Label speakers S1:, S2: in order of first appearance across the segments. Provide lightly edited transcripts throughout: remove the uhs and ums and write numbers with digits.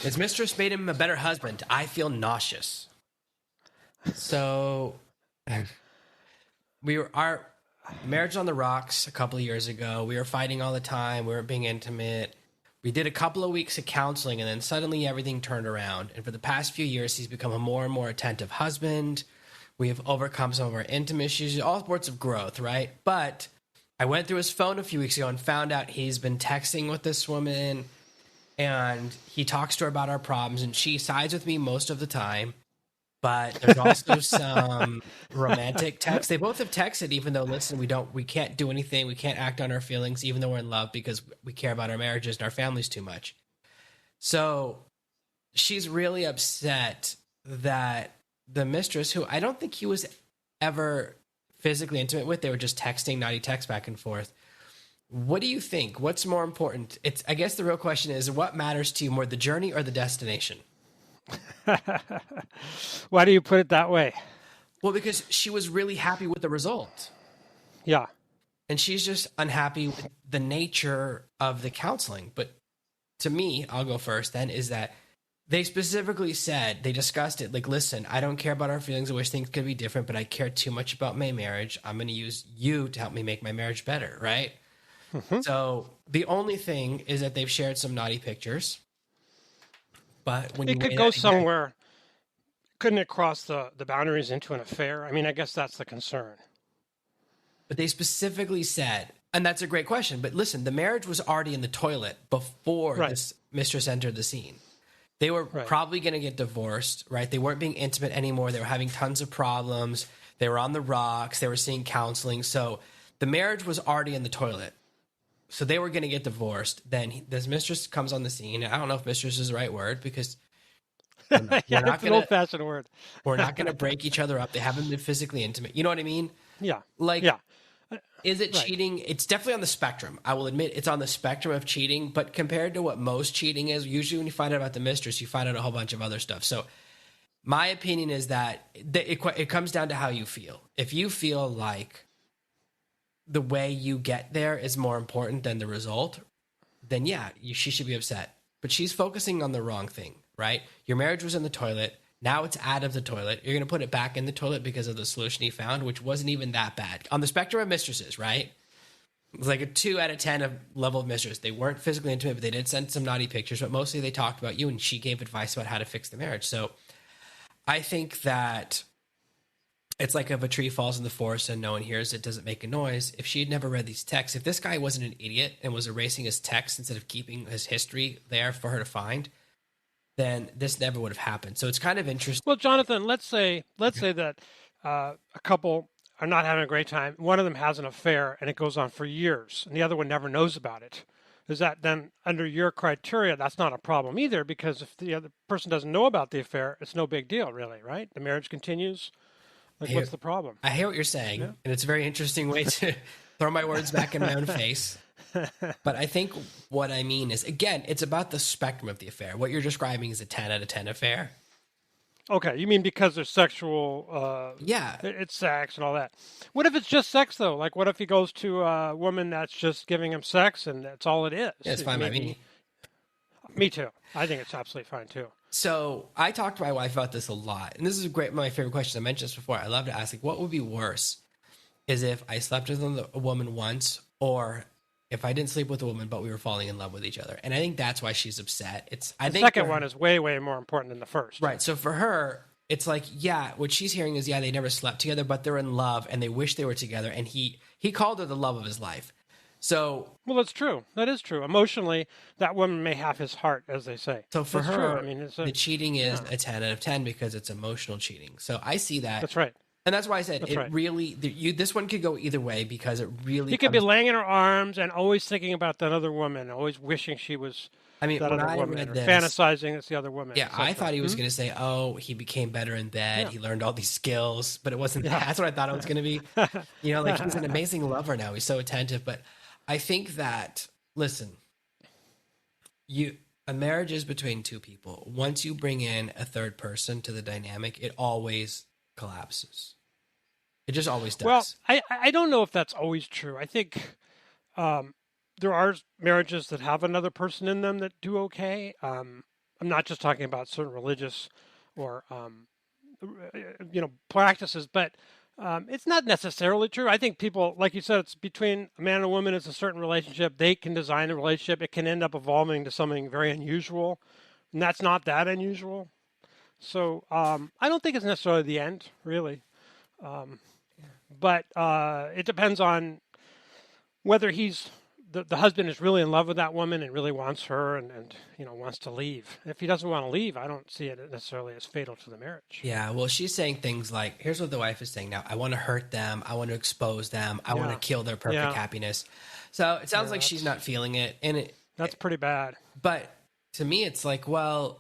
S1: His mistress made him a better husband. I feel nauseous. So our marriage on the rocks a couple of years ago. We were fighting all the time. We weren't being intimate. We did a couple of weeks of counseling, and then suddenly everything turned around. And for the past few years, he's become a more and more attentive husband. We have overcome some of our intimate issues, all sorts of growth, right? But I went through his phone a few weeks ago and found out he's been texting with this woman, and he talks to her about our problems, and she sides with me most of the time. But there's also some romantic text. They both have texted, even though, listen, we can't do anything. We can't act on our feelings, even though we're in love, because we care about our marriages and our families too much. So she's really upset that the mistress, who I don't think he was ever physically intimate with, they were just texting, naughty texts back and forth. What do you think? What's more important? I guess the real question is, what matters to you more, the journey or the destination?
S2: Why do you put it that way?
S1: Well, because she was really happy with the result.
S2: Yeah.
S1: And she's just unhappy with the nature of the counseling. But to me, I'll go first then, is that they specifically said, they discussed it, like, listen, I don't care about our feelings. I wish things could be different, but I care too much about my marriage. I'm going to use you to help me make my marriage better, right? Mm-hmm. So the only thing is that they've shared some naughty pictures. But when
S2: it could go somewhere, couldn't it cross the boundaries into an affair? I mean, I guess that's the concern.
S1: But they specifically said, and that's a great question, but listen, the marriage was already in the toilet before this mistress entered the scene. They were probably going to get divorced, right? They weren't being intimate anymore. They were having tons of problems. They were on the rocks. They were seeing counseling. So the marriage was already in the toilet. So they were going to get divorced. Then this mistress comes on the scene. I don't know if mistress is the right word, because we're not
S2: it's an old-fashioned word.
S1: We're not going to break each other up. They haven't been physically intimate. You know what I mean?
S2: Yeah.
S1: Is it cheating? It's definitely on the spectrum. I will admit it's on the spectrum of cheating, but compared to what most cheating is, usually when you find out about the mistress, you find out a whole bunch of other stuff. So my opinion is that it comes down to how you feel. If you feel like the way you get there is more important than the result, then she should be upset. But she's focusing on the wrong thing, right? Your marriage was in the toilet. Now it's out of the toilet. You're going to put it back in the toilet because of the solution he found, which wasn't even that bad. On the spectrum of mistresses, right? It was like a 2 out of 10 of level of mistress. They weren't physically intimate, but they did send some naughty pictures, but mostly they talked about you, and she gave advice about how to fix the marriage. So I think that it's like if a tree falls in the forest and no one hears it, doesn't make a noise. If she had never read these texts, if this guy wasn't an idiot and was erasing his texts instead of keeping his history there for her to find, then this never would have happened. So it's kind of interesting.
S2: Well, Jonathan, let's say that a couple are not having a great time. One of them has an affair and it goes on for years, and the other one never knows about it. Is that then, under your criteria, that's not a problem either? Because if the other person doesn't know about the affair, it's no big deal, really, right? The marriage continues. What's the problem?
S1: I hear what you're saying, and it's a very interesting way to throw my words back in my own face. But I think what I mean is, again, it's about the spectrum of the affair. What you're describing is a 10 out of 10 affair.
S2: Okay, you mean because there's sexual... it's sex and all that. What if it's just sex, though? Like, what if he goes to a woman that's just giving him sex and that's all it is?
S1: Yeah, it's fine by me.
S2: Me too. I think it's absolutely fine, too.
S1: So I talked to my wife about this a lot. And this is my favorite question. I mentioned this before. I love to ask, what would be worse is if I slept with a woman once, or if I didn't sleep with a woman, but we were falling in love with each other. And I think that's why she's upset. The
S2: second one is way, way more important than the first.
S1: Right. So for her, it's like, what she's hearing is, they never slept together, but they're in love and they wish they were together. And he called her the love of his life. So,
S2: well, that's true. That is true. Emotionally, that woman may have his heart, as they say.
S1: So for her, the cheating is a 10 out of 10 because it's emotional cheating. So I see that.
S2: That's right.
S1: And that's why I said really, this one could go either way, because it really...
S2: He could be laying in her arms and always thinking about that other woman, always wishing she was that other woman, or fantasizing it's the other woman.
S1: Yeah, I thought he was going to say, he became better in bed, he learned all these skills, but it wasn't that. That's what I thought it was going to be. He's an amazing lover now. He's so attentive. But I think that, listen, a marriage is between two people. Once you bring in a third person to the dynamic, it always collapses. It just always does.
S2: Well, I don't know if that's always true. I think there are marriages that have another person in them that do okay. I'm not just talking about certain religious or practices, but it's not necessarily true. I think people, like you said, it's between a man and a woman. It's a certain relationship. They can design a relationship. It can end up evolving to something very unusual, and that's not that unusual. So I don't think it's necessarily the end, really. But it depends on whether the husband is really in love with that woman and really wants her and wants to leave. If he doesn't want to leave, I don't see it necessarily as fatal to the marriage.
S1: Yeah, well, she's saying things like, here's what the wife is saying now. I want to hurt them. I want to expose them. I want to kill their perfect happiness. So it sounds like she's not feeling it. And
S2: that's pretty bad.
S1: But to me, it's like, well,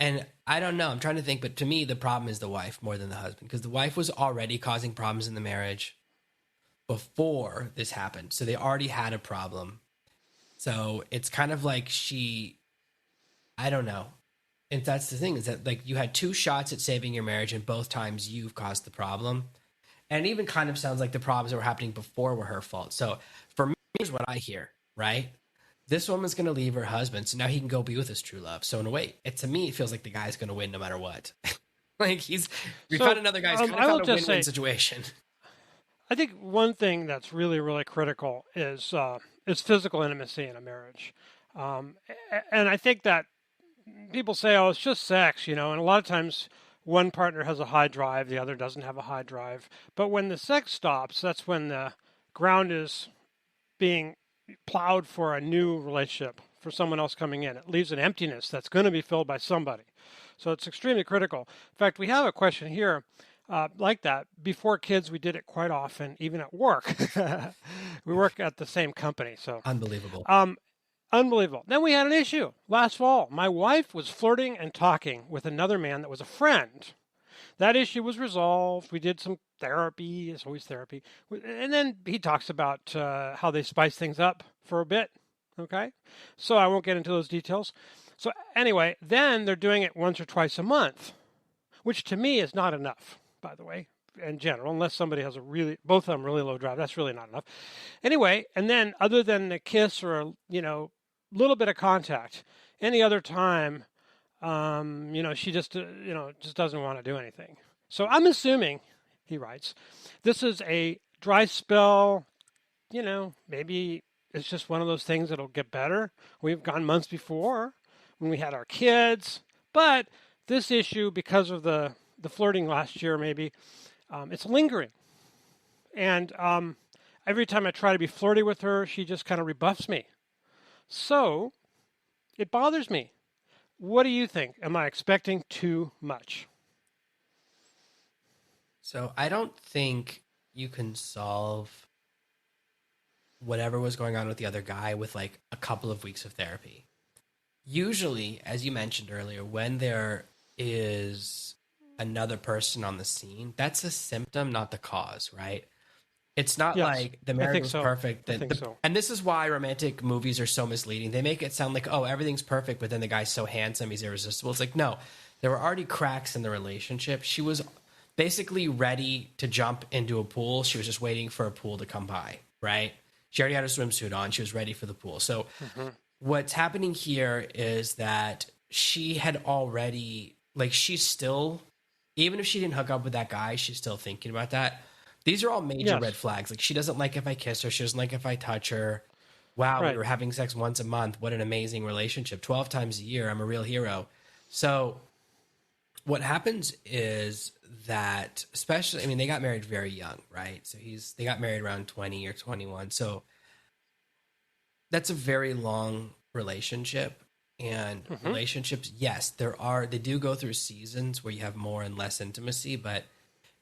S1: and I don't know. I'm trying to think. But to me, the problem is the wife more than the husband, because the wife was already causing problems in the marriage before this happened. So they already had a problem. So it's kind of like I don't know. And that's the thing, is that like you had 2 shots at saving your marriage and both times you've caused the problem. And it even kind of sounds like the problems that were happening before were her fault. So for me, here's what I hear, right? This woman's going to leave her husband, so now he can go be with his true love. So in a way, to me, it feels like the guy's going to win no matter what. Like we found another guy's kind of found a win-win situation.
S2: I think one thing that's really, really critical is physical intimacy in a marriage. And I think that people say, oh, it's just sex, and a lot of times one partner has a high drive, the other doesn't have a high drive. But when the sex stops, that's when the ground is being plowed for a new relationship, for someone else coming in. It leaves an emptiness that's going to be filled by somebody. So it's extremely critical. In fact, we have a question here like that. Before kids, we did it quite often, even at work. We work at the same company. So
S1: unbelievable.
S2: Unbelievable. Then we had an issue last fall. My wife was flirting and talking with another man that was a friend. That issue was resolved. We did some therapy. It's always therapy. And then he talks about how they spice things up for a bit. Okay? So I won't get into those details. So anyway, then they're doing it once or twice a month, which to me is not enough, by the way, in general, unless somebody has both of them really low drive. That's really not enough. Anyway, and then other than a kiss or a, little bit of contact, any other time, she just doesn't want to do anything. So I'm assuming, he writes, this is a dry spell. Maybe it's just one of those things that'll get better. We've gone months before when we had our kids, but this issue, because of the flirting last year, maybe it's lingering. And every time I try to be flirty with her, she just kind of rebuffs me. So it bothers me. What do you think? Am I expecting too much?
S1: So I don't think you can solve whatever was going on with the other guy with like a couple of weeks of therapy. Usually, as you mentioned earlier, when there is another person on the scene, that's a symptom, not the cause, right? It's not like the marriage was perfect. And this is why romantic movies are so misleading. They make it sound like, oh, everything's perfect, but then the guy's so handsome, he's irresistible. It's like, no, there were already cracks in the relationship. She was basically ready to jump into a pool. She was just waiting for a pool to come by, right? She already had a swimsuit on. She was ready for the pool. So what's happening here is that she had already, like, she's still, even if she didn't hook up with that guy, she's still thinking about that. These are all major red flags. Like, she doesn't like if I kiss her. She doesn't like if I touch her. Wow, we were having sex once a month. What an amazing relationship. 12 times a year. I'm a real hero. So what happens is that, especially, I mean, they got married very young, right? So they got married around 20 or 21. So that's a very long relationship. And relationships, yes, they do go through seasons where you have more and less intimacy, but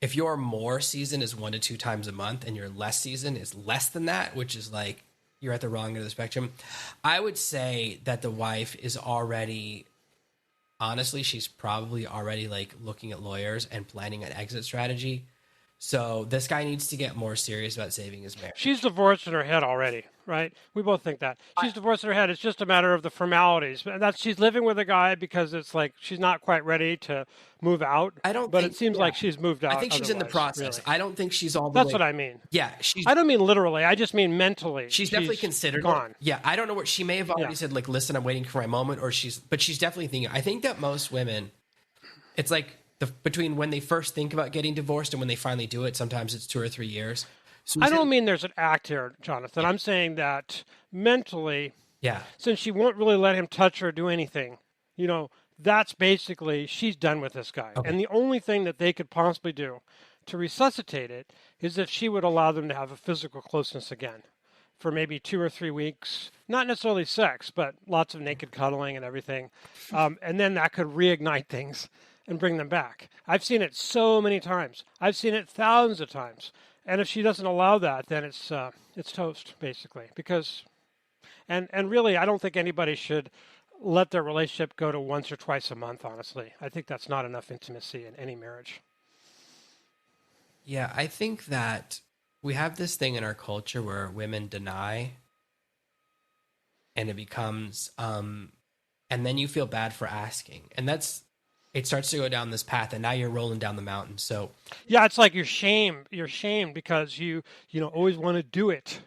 S1: if your more season is 1 to 2 times a month and your less season is less than that, which is like you're at the wrong end of the spectrum, I would say that the wife is already, honestly, she's probably already like looking at lawyers and planning an exit strategy, So this guy needs to get more serious about saving his marriage.
S2: She's divorced in her head already, right? We both think that. She's divorced in her head. It's just a matter of the formalities. She's living with a guy because it's like she's not quite ready to move out. But it seems like she's moved out.
S1: I think she's in the process.
S2: Really.
S1: I don't think she's all the
S2: That's
S1: way.
S2: what I mean.
S1: Yeah,
S2: I don't mean literally. I just mean mentally.
S1: She's definitely considered
S2: gone.
S1: Yeah, I don't know what she may have already said. Like, listen, I'm waiting for my moment, but she's definitely thinking. I think that most women, it's like between when they first think about getting divorced and when they finally do it, sometimes it's 2 or 3 years.
S2: I don't mean there's an act here, Jonathan. I'm saying that mentally, since she won't really let him touch her or do anything, that's basically she's done with this guy. Okay. And the only thing that they could possibly do to resuscitate it is if she would allow them to have a physical closeness again for maybe 2 or 3 weeks. Not necessarily sex, but lots of naked cuddling and everything. And then that could reignite things and bring them back. I've seen it so many times. I've seen it thousands of times. And if she doesn't allow that, then it's toast, basically. Because, and really, I don't think anybody should let their relationship go to once or twice a month, honestly. I think that's not enough intimacy in any marriage.
S1: Yeah, I think that we have this thing in our culture where women deny, and it becomes, and then you feel bad for asking. And it starts to go down this path, and now you're rolling down the mountain. So
S2: yeah, it's like you're shamed because you always want to do it.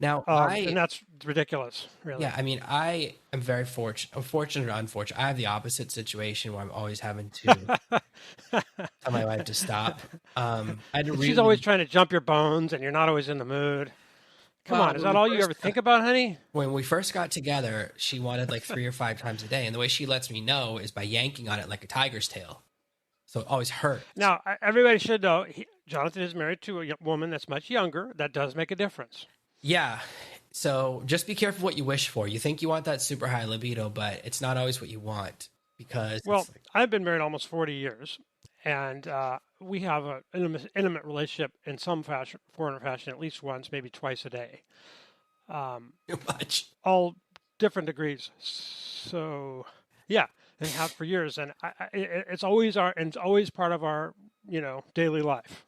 S1: Now,
S2: and that's ridiculous, really.
S1: Yeah, I mean, I am very fortunate or unfortunate. I have the opposite situation where I'm always having to tell my wife to stop.
S2: She's always trying to jump your bones, and you're not always in the mood. Come on, is that all you ever think about, honey?
S1: When we first got together, she wanted like 3 or 5 times a day. And the way she lets me know is by yanking on it like a tiger's tail. So it always hurts.
S2: Now, everybody should know, Jonathan is married to a woman that's much younger. That does make a difference.
S1: Yeah. So just be careful what you wish for. You think you want that super high libido, but it's not always what you want. Because
S2: I've been married almost 40 years. And we have an intimate relationship in some fashion, form or fashion, at least once, maybe twice a day.
S1: Too much.
S2: All different degrees. So, yeah, they have for years, and it's always part of our daily life.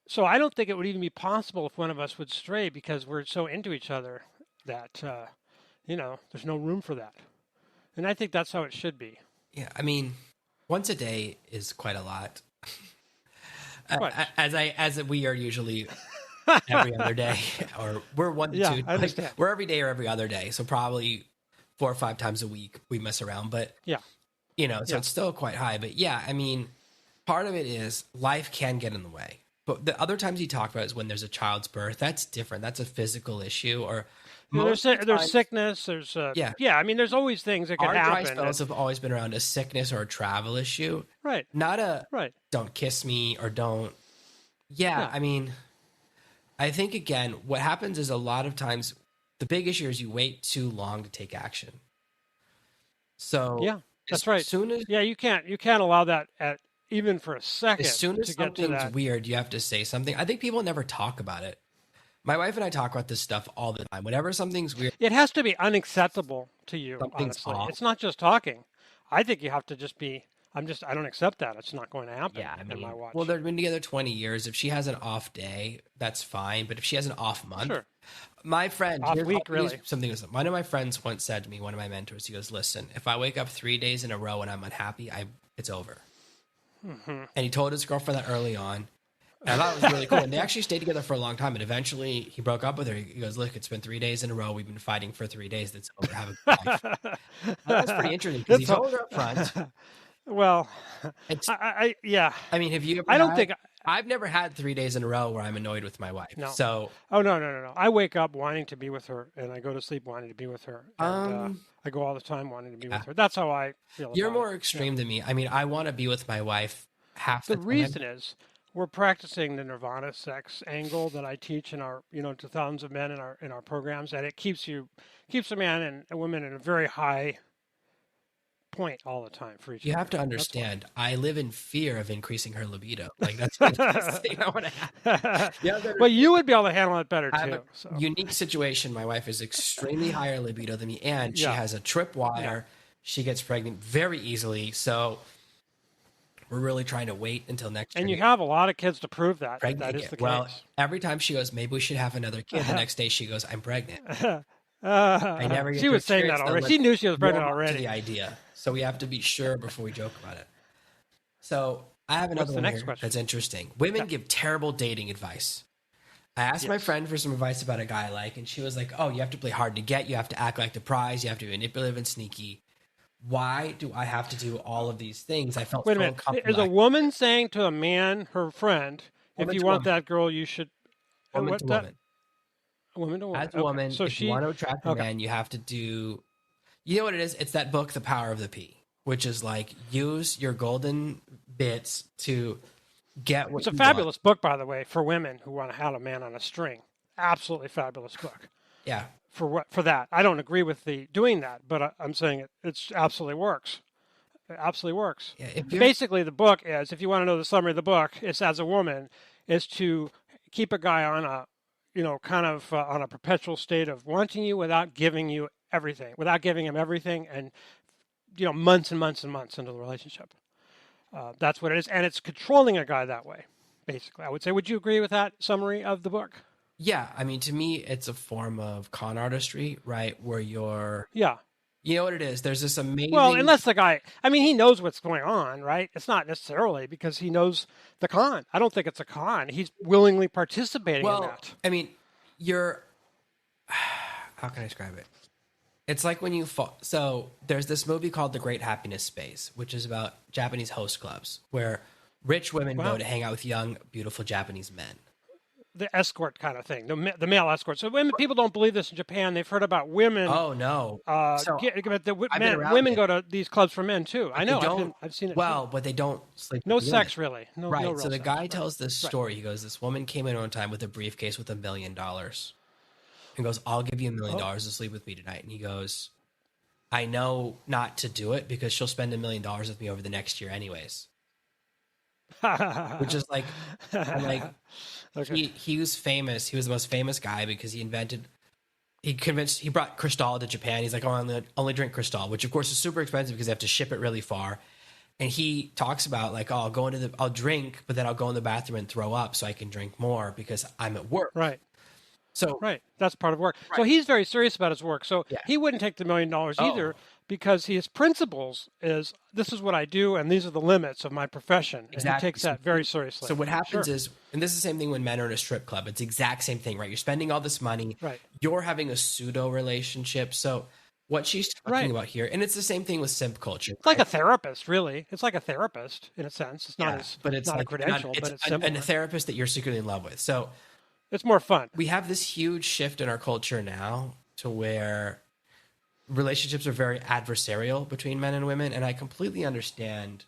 S2: So I don't think it would even be possible if one of us would stray because we're so into each other that there's no room for that. And I think that's how it should be.
S1: Yeah, I mean, once a day is quite a lot. As we are usually every other day, or we're 1 to 2.
S2: I understand.
S1: We're every day or every other day, so probably 4 or 5 times a week we mess around. But it's still quite high. But yeah, I mean, part of it is life can get in the way. But the other times you talk about is when there's a child's birth. That's different. That's a physical issue, or
S2: there's sickness. There's I mean, there's always things that can happen. Our dry
S1: spells have always been around a sickness or a travel issue,
S2: right?
S1: Not a don't kiss me or don't. Yeah, I mean, I think again, what happens is a lot of times the big issue is you wait too long to take action. So
S2: yeah, that's right. You can't allow that even for a second.
S1: As soon as something's weird, you have to say something. I think people never talk about it. My wife and I talk about this stuff all the time. Whenever something's weird,
S2: it has to be unacceptable to you. Honestly, it's not just talking. I think you have to just be. I don't accept that. It's not going to happen.
S1: Yeah, I mean,
S2: in my watch.
S1: Well, they've been together 20 years. If she has an off day, that's fine. But if she has an off month,
S2: sure.
S1: My friend,
S2: off week, really.
S1: One of my friends once said to me, one of my mentors, he goes, "Listen, if I wake up 3 days in a row and I'm unhappy, it's over."
S2: Mm-hmm.
S1: And he told his girlfriend that early on. And I thought it was really cool. And they actually stayed together for a long time. And eventually he broke up with her. He goes, "Look, it's been 3 days in a row. We've been fighting for 3 days. That's over. Have a good life." That's pretty interesting because he told her up front.
S2: Well, yeah.
S1: I mean, have you ever I've never had 3 days in a row where I'm annoyed with my wife.
S2: No.
S1: So.
S2: Oh, no. I wake up wanting to be with her, and I go to sleep wanting to be with her. And, I go all the time wanting to be with her. That's how I feel.
S1: You're more extreme than me. I mean, I want to be with my wife half the time.
S2: The reason is we're practicing the nirvana sex angle that I teach in our, to thousands of men in our programs, and it keeps a man and a woman in a very high point all the time for each other.
S1: You have to understand, I live in fear of increasing her libido. Like that's the thing I want to have.
S2: Well, you would be able to handle it better too.
S1: Unique situation. My wife is extremely higher libido than me, and she has a tripwire. Yeah. She gets pregnant very easily. So We're really trying to wait until next year.
S2: And you have a lot of kids to prove that
S1: Pregnant
S2: that is
S1: again.
S2: the case.
S1: Well, every time she goes, maybe we should have another kid. The next day she goes, I'm pregnant. I never get
S2: she
S1: to
S2: was saying that
S1: experience
S2: already. She knew she was pregnant already.
S1: The idea. So we have to be sure before we joke about it. So I have another one here that's interesting. Women give terrible dating advice. I asked my friend for some advice about a guy I like, and she was like, oh, you have to play hard to get. You have to act like the prize. You have to be manipulative and sneaky. Why do I have to do all of these things? I felt
S2: Wait a minute. Is a woman saying to a man, her friend, if you want that girl, you should...
S1: Woman to woman.
S2: Woman to woman.
S1: As a woman, so if you want to attract a man, you have to do... You know what it is? It's that book, The Power of the P, which is like, use your golden bits to get what
S2: It's a fabulous book, by the way, for women who want to have a man on a string. Absolutely fabulous book.
S1: Yeah.
S2: For that. I don't agree with doing that, but I'm saying it absolutely works. It absolutely works. Yeah, basically, the book is, if you want to know the summary of the book, it's as a woman, is to keep a guy on a, kind of on a perpetual state of wanting you without giving you everything, without giving him everything, and months and months and months into the relationship. That's what it is, and it's controlling a guy that way. Basically, I would say. Would you agree with that summary of the book?
S1: Yeah, I mean, to me, it's a form of con artistry, right? Where you're...
S2: Yeah.
S1: You know what it is? There's this amazing...
S2: Well, unless the guy... I mean, he knows what's going on, right? It's not necessarily because he knows the con. I don't think it's a con. He's willingly participating in that.
S1: I mean, you're... How can I describe it? It's like when you fall... So there's this movie called The Great Happiness Space, which is about Japanese host clubs, where rich women go to hang out with young, beautiful Japanese men.
S2: The escort kind of thing, the male escort. So people don't believe this in Japan. They've heard about women.
S1: Oh no!
S2: Women go to these clubs for men too. I know. I've seen it.
S1: Well, but they don't sleep.
S2: No
S1: with
S2: sex
S1: women.
S2: Really. No.
S1: Right.
S2: No real
S1: so the
S2: sex,
S1: guy tells this story. He goes, "This woman came in one time with a briefcase with $1 million, and goes, I'll give you $1 million to sleep with me tonight." And he goes, "I know not to do it because she'll spend $1 million with me over the next year, anyways." Which is like, I'm like. Okay. He was famous. He was the most famous guy because he brought Cristal to Japan. He's like, oh, I only drink Cristal, which of course is super expensive because they have to ship it really far. And he talks about like, oh, I'll drink, but then I'll go in the bathroom and throw up so I can drink more because I'm at work.
S2: Right.
S1: So
S2: that's part of work. Right. So he's very serious about his work. So he wouldn't take the $1 million either because his principles is this is what I do and these are the limits of my profession. Exactly. And he takes that very seriously.
S1: So what happens is, and this is the same thing when men are in a strip club. It's the exact same thing, right? You're spending all this money.
S2: Right.
S1: You're having a pseudo relationship. So what she's talking about here, and it's the same thing with simp culture.
S2: It's like a therapist, really. It's like a therapist in a sense. It's not
S1: but it's
S2: not
S1: like
S2: a credential, but it's similar.
S1: And a therapist that you're secretly in love with. So
S2: it's more fun.
S1: We have this huge shift in our culture now to where relationships are very adversarial between men and women. And I completely understand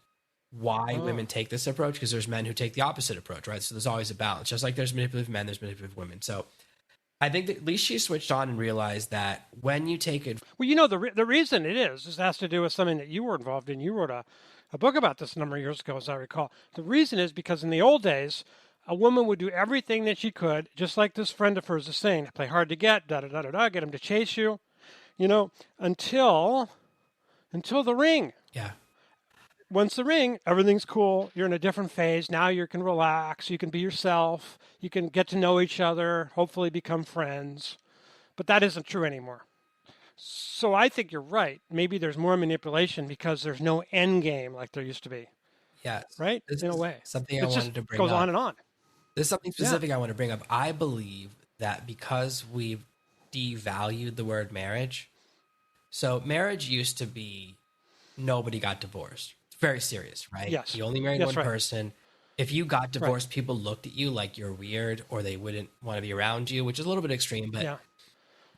S1: why women take this approach because there's men who take the opposite approach, right? So there's always a balance. Just like there's manipulative men, there's manipulative women. So I think that at least she switched on and realized that when you take it...
S2: Well, the reason it has to do with something that you were involved in. You wrote a book about this a number of years ago, as I recall. The reason is because in the old days... a woman would do everything that she could, just like this friend of hers is saying, play hard to get, get him to chase you, until the ring.
S1: Yeah.
S2: Once the ring, everything's cool. You're in a different phase. Now you can relax. You can be yourself. You can get to know each other, hopefully become friends. But that isn't true anymore. So I think you're right. Maybe there's more manipulation because there's no end game like there used to be.
S1: Yeah.
S2: Right? In a way.
S1: Something I wanted to bring up.
S2: It goes on and on.
S1: There's something specific I want to bring up. I believe that because we've devalued the word marriage, so marriage used to be nobody got divorced. It's very serious, right?
S2: Yes.
S1: You only married one person. If you got divorced, people looked at you like you're weird or they wouldn't want to be around you, which is a little bit extreme. But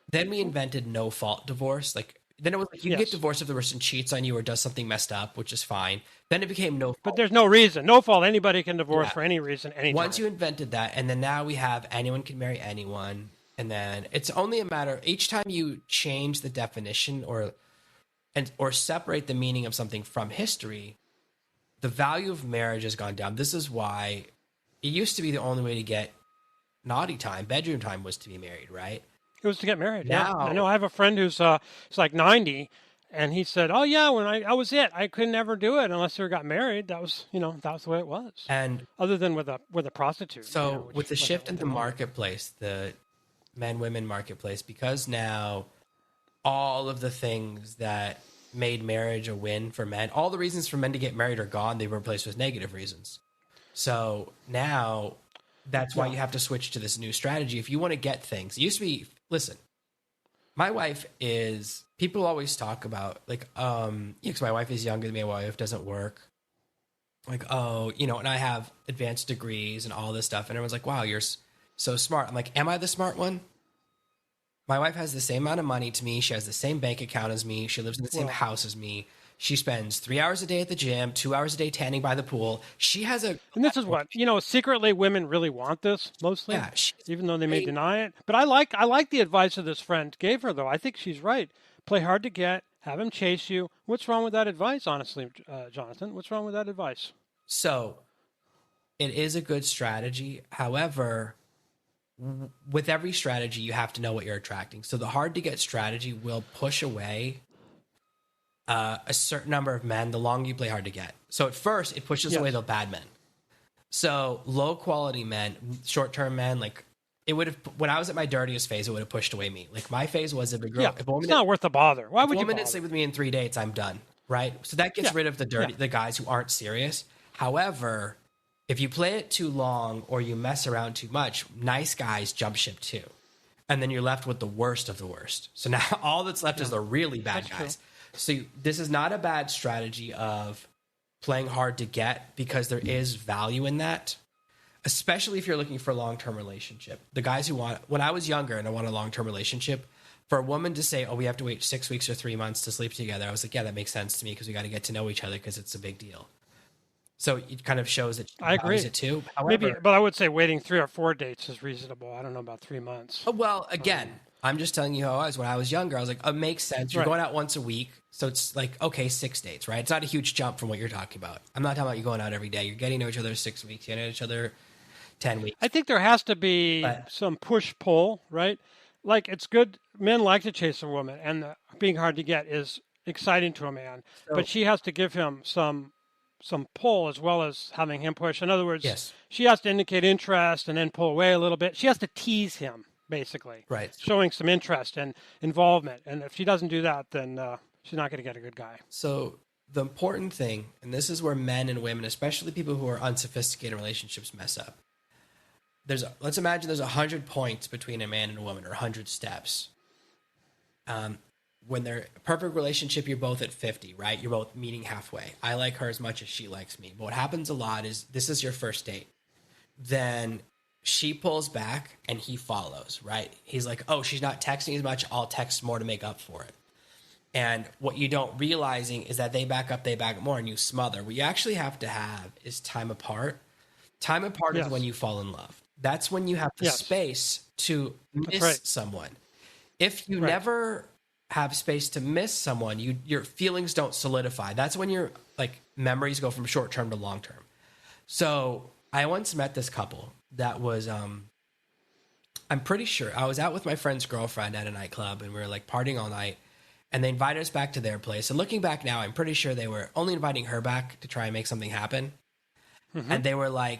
S1: then we invented no-fault divorce. Then it was like you get divorced if the person cheats on you or does something messed up, which is fine. Then it became no fault.
S2: But there's no reason. No fault. Anybody can divorce for any reason, anytime.
S1: Once you invented that, and then now we have anyone can marry anyone. And then it's only a matter, each time you change the definition or separate the meaning of something from history, the value of marriage has gone down. This is why it used to be the only way to get naughty time, bedroom time was to be married, right?
S2: It was to get married. Now, I know I have a friend who's like 90, And he said, "Oh yeah, when I was it. I could never do it unless we got married. That was, that was the way it was.
S1: And
S2: other than with a prostitute."
S1: So
S2: Which
S1: with the shift in the
S2: woman.
S1: marketplace, the men-women marketplace, because now all of the things that made marriage a win for men, all the reasons for men to get married are gone. They were replaced with negative reasons. So now that's why you have to switch to this new strategy. If you want to get things, it used to be, listen, my wife is, people always talk about like, because my wife is younger than me, my wife doesn't work. Like, and I have advanced degrees and all this stuff. And everyone's like, wow, you're so smart. I'm like, am I the smart one? My wife has the same amount of money to me. She has the same bank account as me. She lives in the same house as me. She spends 3 hours a day at the gym, 2 hours a day tanning by the pool. She has
S2: and this is what, secretly women really want this mostly, even though they may deny it. But I like the advice that this friend gave her, though. I think she's right. Play hard to get, have him chase you. What's wrong with that advice, honestly, Jonathan? What's wrong with that advice?
S1: So it is a good strategy. However, with every strategy, you have to know what you're attracting. So the hard to get strategy will push away a certain number of men the longer you play hard to get. So at first, it pushes away the bad men. So low quality men, short term men, like it would have, when I was at my dirtiest phase, it would have pushed away me. Like my phase was if a girl, if a woman,
S2: it's not worth the bother. Why would you?
S1: If a woman didn't sleep with me in 3 dates, I'm done. Right. So that gets rid of the guys who aren't serious. However, if you play it too long or you mess around too much, nice guys jump ship too. And then you're left with the worst of the worst. So now all that's left is the really bad guys. True. So this is not a bad strategy of playing hard to get, because there is value in that, especially if you're looking for a long-term relationship. The guys who want, when I was younger and I want a long-term relationship, for a woman to say, oh, we have to wait 6 weeks or 3 months to sleep together, I was like, yeah, that makes sense to me because we got to get to know each other because it's a big deal. So it kind of shows that
S2: I agree
S1: it too. However,
S2: but I would say waiting 3 or 4 dates is reasonable. I don't know about 3 months.
S1: Well, again, I'm just telling you how I was when I was younger. I was like, it makes sense. You're going out once a week. So it's like, okay, 6 dates, right? It's not a huge jump from what you're talking about. I'm not talking about you going out every day. You're getting to know each other 6 weeks. You're getting to know each other 10 weeks.
S2: I think there has to be some push-pull, right? Like it's good. Men like to chase a woman, and being hard to get is exciting to a man. So, but she has to give him some pull as well as having him push. In other words, she has to indicate interest and then pull away a little bit. She has to tease him, basically.
S1: Right.
S2: Showing some interest and involvement. And if she doesn't do that, then she's not going to get a good guy.
S1: So the important thing, and this is where men and women, especially people who are unsophisticated in relationships, mess up. Let's imagine there's 100 points between a man and a woman, or 100 steps. When they're a perfect relationship, you're both at 50, right? You're both meeting halfway. I like her as much as she likes me. But what happens a lot is this is your first date. Then she pulls back and he follows, right? He's like, oh, she's not texting as much. I'll text more to make up for it. And what you don't realizing is that they back up more and you smother. What you actually have to have is time apart. Time apart is when you fall in love. That's when you have the space to miss someone. If you never have space to miss someone, your feelings don't solidify. That's when your memories go from short term to long term. So I once met this couple that was I'm pretty sure I was out with my friend's girlfriend at a nightclub and we were partying all night, and they invited us back to their place. And looking back now, I'm pretty sure they were only inviting her back to try and make something happen. Mm-hmm. And they were like,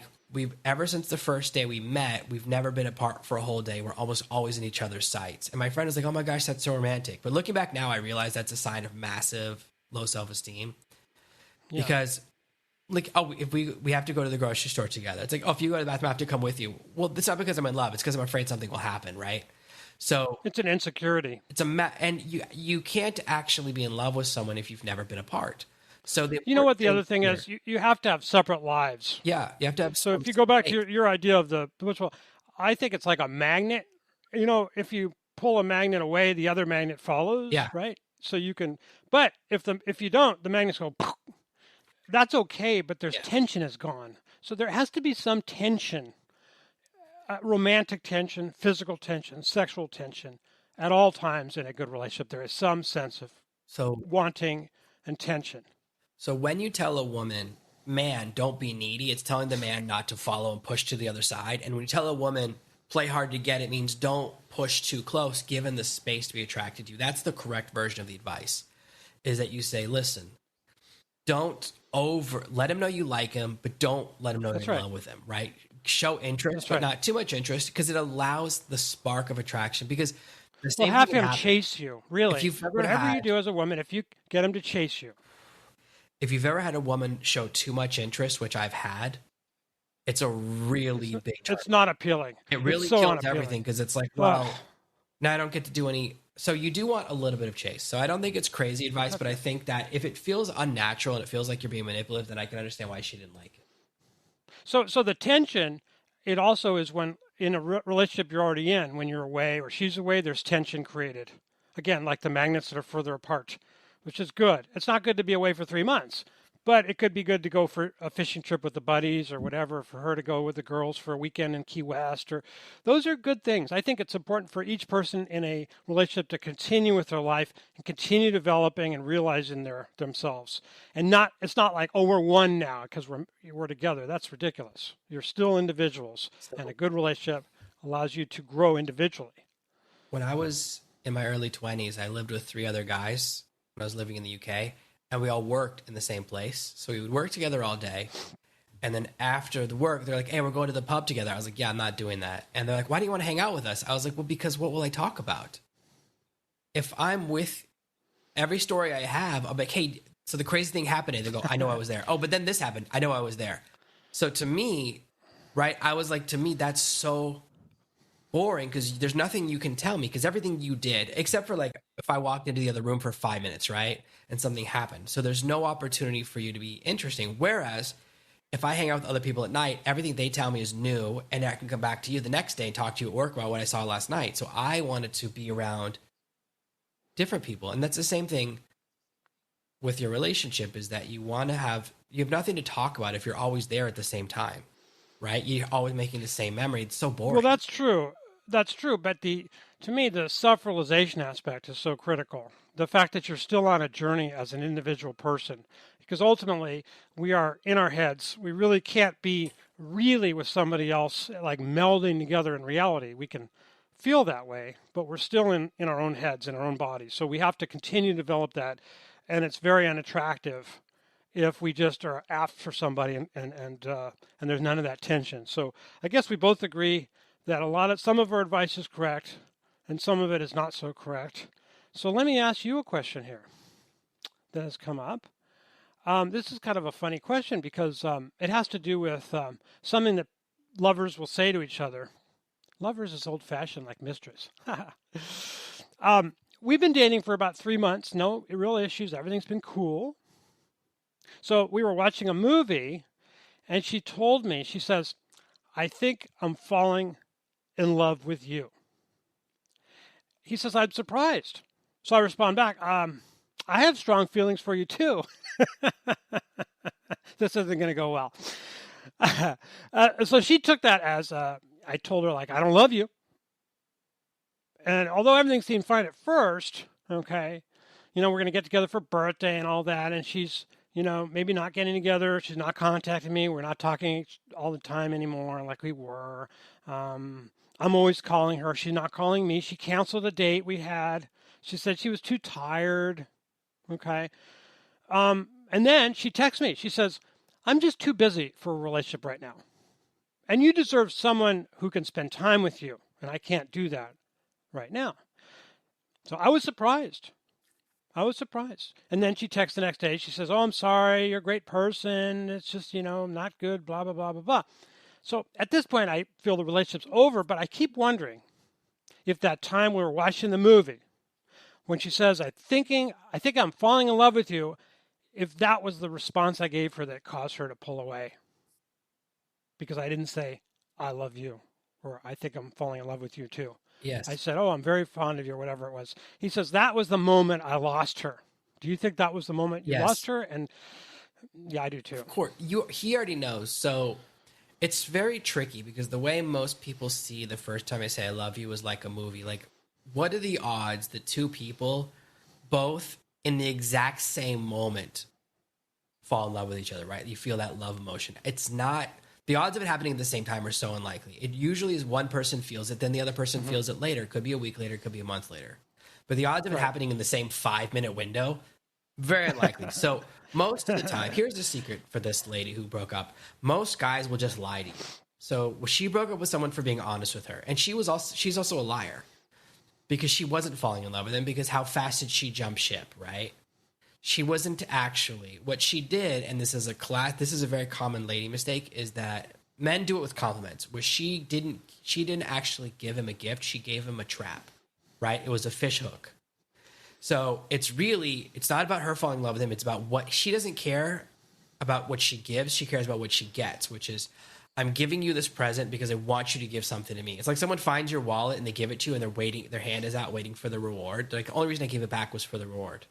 S1: ever since the first day we met, we've never been apart for a whole day. We're almost always in each other's sights. And my friend was like, oh my gosh, that's so romantic. But looking back now, I realize that's a sign of massive low self-esteem. Yeah. Because if we have to go to the grocery store together, it's like, oh, if you go to the bathroom, I have to come with you. Well, it's not because I'm in love. It's because I'm afraid something will happen, right? So
S2: it's an insecurity.
S1: And you can't actually be in love with someone if you've never been apart. So
S2: you know what the other thing is? You have to have separate lives.
S1: Yeah, you have to have.
S2: So if you go back to your idea of the ritual, I think it's like a magnet. If you pull a magnet away, the other magnet follows.
S1: Yeah.
S2: Right. So you can, but if you don't, the magnets go. That's okay, but there's tension is gone. So there has to be some tension, romantic tension, physical tension, sexual tension, at all times in a good relationship. There is some sense of wanting and tension.
S1: So when you tell a woman, man, don't be needy, it's telling the man not to follow and push to the other side. And when you tell a woman, play hard to get, it means don't push too close, given the space to be attracted to you. That's the correct version of the advice. is that you say, listen, don't let him know you like him, but don't let him know you're in love with him, right? Show interest, but not too much interest, because it allows the spark of attraction. Because the same
S2: have
S1: thing
S2: him chase you, really.
S1: If you've ever
S2: Whatever you do as a woman, if you get him to chase you.
S1: If you've ever had a woman show too much interest, which I've had, it's a really big turn.
S2: It's not appealing.
S1: It really kills everything, because it's like, well, now I don't get to do any. So you do want a little bit of chase. So I don't think it's crazy advice, but I think that if it feels unnatural and it feels like you're being manipulative, then I can understand why she didn't like it.
S2: So the tension, it also is when in a relationship you're already in, when you're away or she's away, there's tension created. Again, like the magnets that are further apart, which is good. It's not good to be away for 3 months, but it could be good to go for a fishing trip with the buddies or whatever, for her to go with the girls for a weekend in Key West. Or those are good things. I think it's important for each person in a relationship to continue with their life and continue developing and realizing themselves. And it's not like, oh, we're one now because we're together. That's ridiculous. You're still individuals, and a good relationship allows you to grow individually.
S1: When I was in my early 20s, I lived with 3 other guys when I was living in the UK. And we all worked in the same place. So we would work together all day. And then after the work, they're like, hey, we're going to the pub together. I was like, yeah, I'm not doing that. And they're like, why do you want to hang out with us? I was like, well, because what will I talk about? If I'm with every story I have, I'm like, hey, so the crazy thing happened. They go, I know I was there. Oh, but then this happened. I know I was there. So to me, right, I was like, to me, that's so boring, because there's nothing you can tell me, because everything you did, except for like if I walked into the other room for 5 minutes, right, and something happened. So there's no opportunity for you to be interesting. Whereas if I hang out with other people at night, everything they tell me is new, and I can come back to you the next day and talk to you at work about what I saw last night. So I wanted to be around different people. And that's the same thing with your relationship, is that you have nothing to talk about if you're always there at the same time, right? You're always making the same memory. It's so boring.
S2: Well, that's true. That's true. But to me, the self-realization aspect is so critical. The fact that you're still on a journey as an individual person, because ultimately we are in our heads. We really can't be really with somebody else, like melding together in reality. We can feel that way, but we're still in our own heads, in our own bodies. So we have to continue to develop that. And it's very unattractive if we just are after somebody and there's none of that tension. So I guess we both agree that some of our advice is correct and some of it is not so correct. So let me ask you a question here that has come up. This is kind of a funny question, because it has to do with something that lovers will say to each other. Lovers is old-fashioned, like mistress. We've been dating for about 3 months. No real issues. Everything's been cool. So we were watching a movie, and she told me, she says, I think I'm falling in love with you. He says, I'm surprised. So I respond back, I have strong feelings for you too. This isn't going to go well. So she took that as, I told her, like, I don't love you. And although everything seemed fine at first, okay, we're going to get together for birthday and all that, and she's, maybe not getting together. She's not contacting me. We're not talking all the time anymore like we were. I'm always calling her. She's not calling me. She canceled a date we had. She said she was too tired. Okay. And then she texts me. She says, I'm just too busy for a relationship right now. And you deserve someone who can spend time with you. And I can't do that right now. So I was surprised. And then she texts the next day. She says, oh, I'm sorry. You're a great person. It's just, not good, blah, blah, blah, blah, blah. So at this point, I feel the relationship's over, but I keep wondering if that time we were watching the movie, when she says, I think I'm falling in love with you, if that was the response I gave her that caused her to pull away. Because I didn't say, I love you, or I think I'm falling in love with you too.
S1: Yes.
S2: I said, oh, I'm very fond of you, or whatever it was. He says, that was the moment I lost her. Do you think that was the moment you lost her? And yeah, I do too.
S1: Of course. He already knows. So it's very tricky, because the way most people see the first time I say I love you is like a movie. Like, what are the odds that two people, both in the exact same moment, fall in love with each other, right? You feel that love emotion. It's not... The odds of it happening at the same time are so unlikely. It usually is one person feels it, then the other person feels it later. It could be a week later, it could be a month later. But the odds of it happening in the same 5-minute window Very unlikely. So most of the time, here's the secret for this lady who broke up. Most guys will just lie to you. So she broke up with someone for being honest with her, and she's also a liar because she wasn't falling in love with him because how fast did she jump ship, right? She wasn't actually. What she did, and this is a very common lady mistake, is that men do it with compliments, where she didn't actually give him a gift, she gave him a trap, right? It was a fish hook. So it's not about her falling in love with him. It's about what she doesn't care about what she gives. She cares about what she gets, which is, I'm giving you this present because I want you to give something to me. It's like someone finds your wallet and they give it to you and they're waiting, their hand is out waiting for the reward. Like, the only reason I gave it back was for the reward.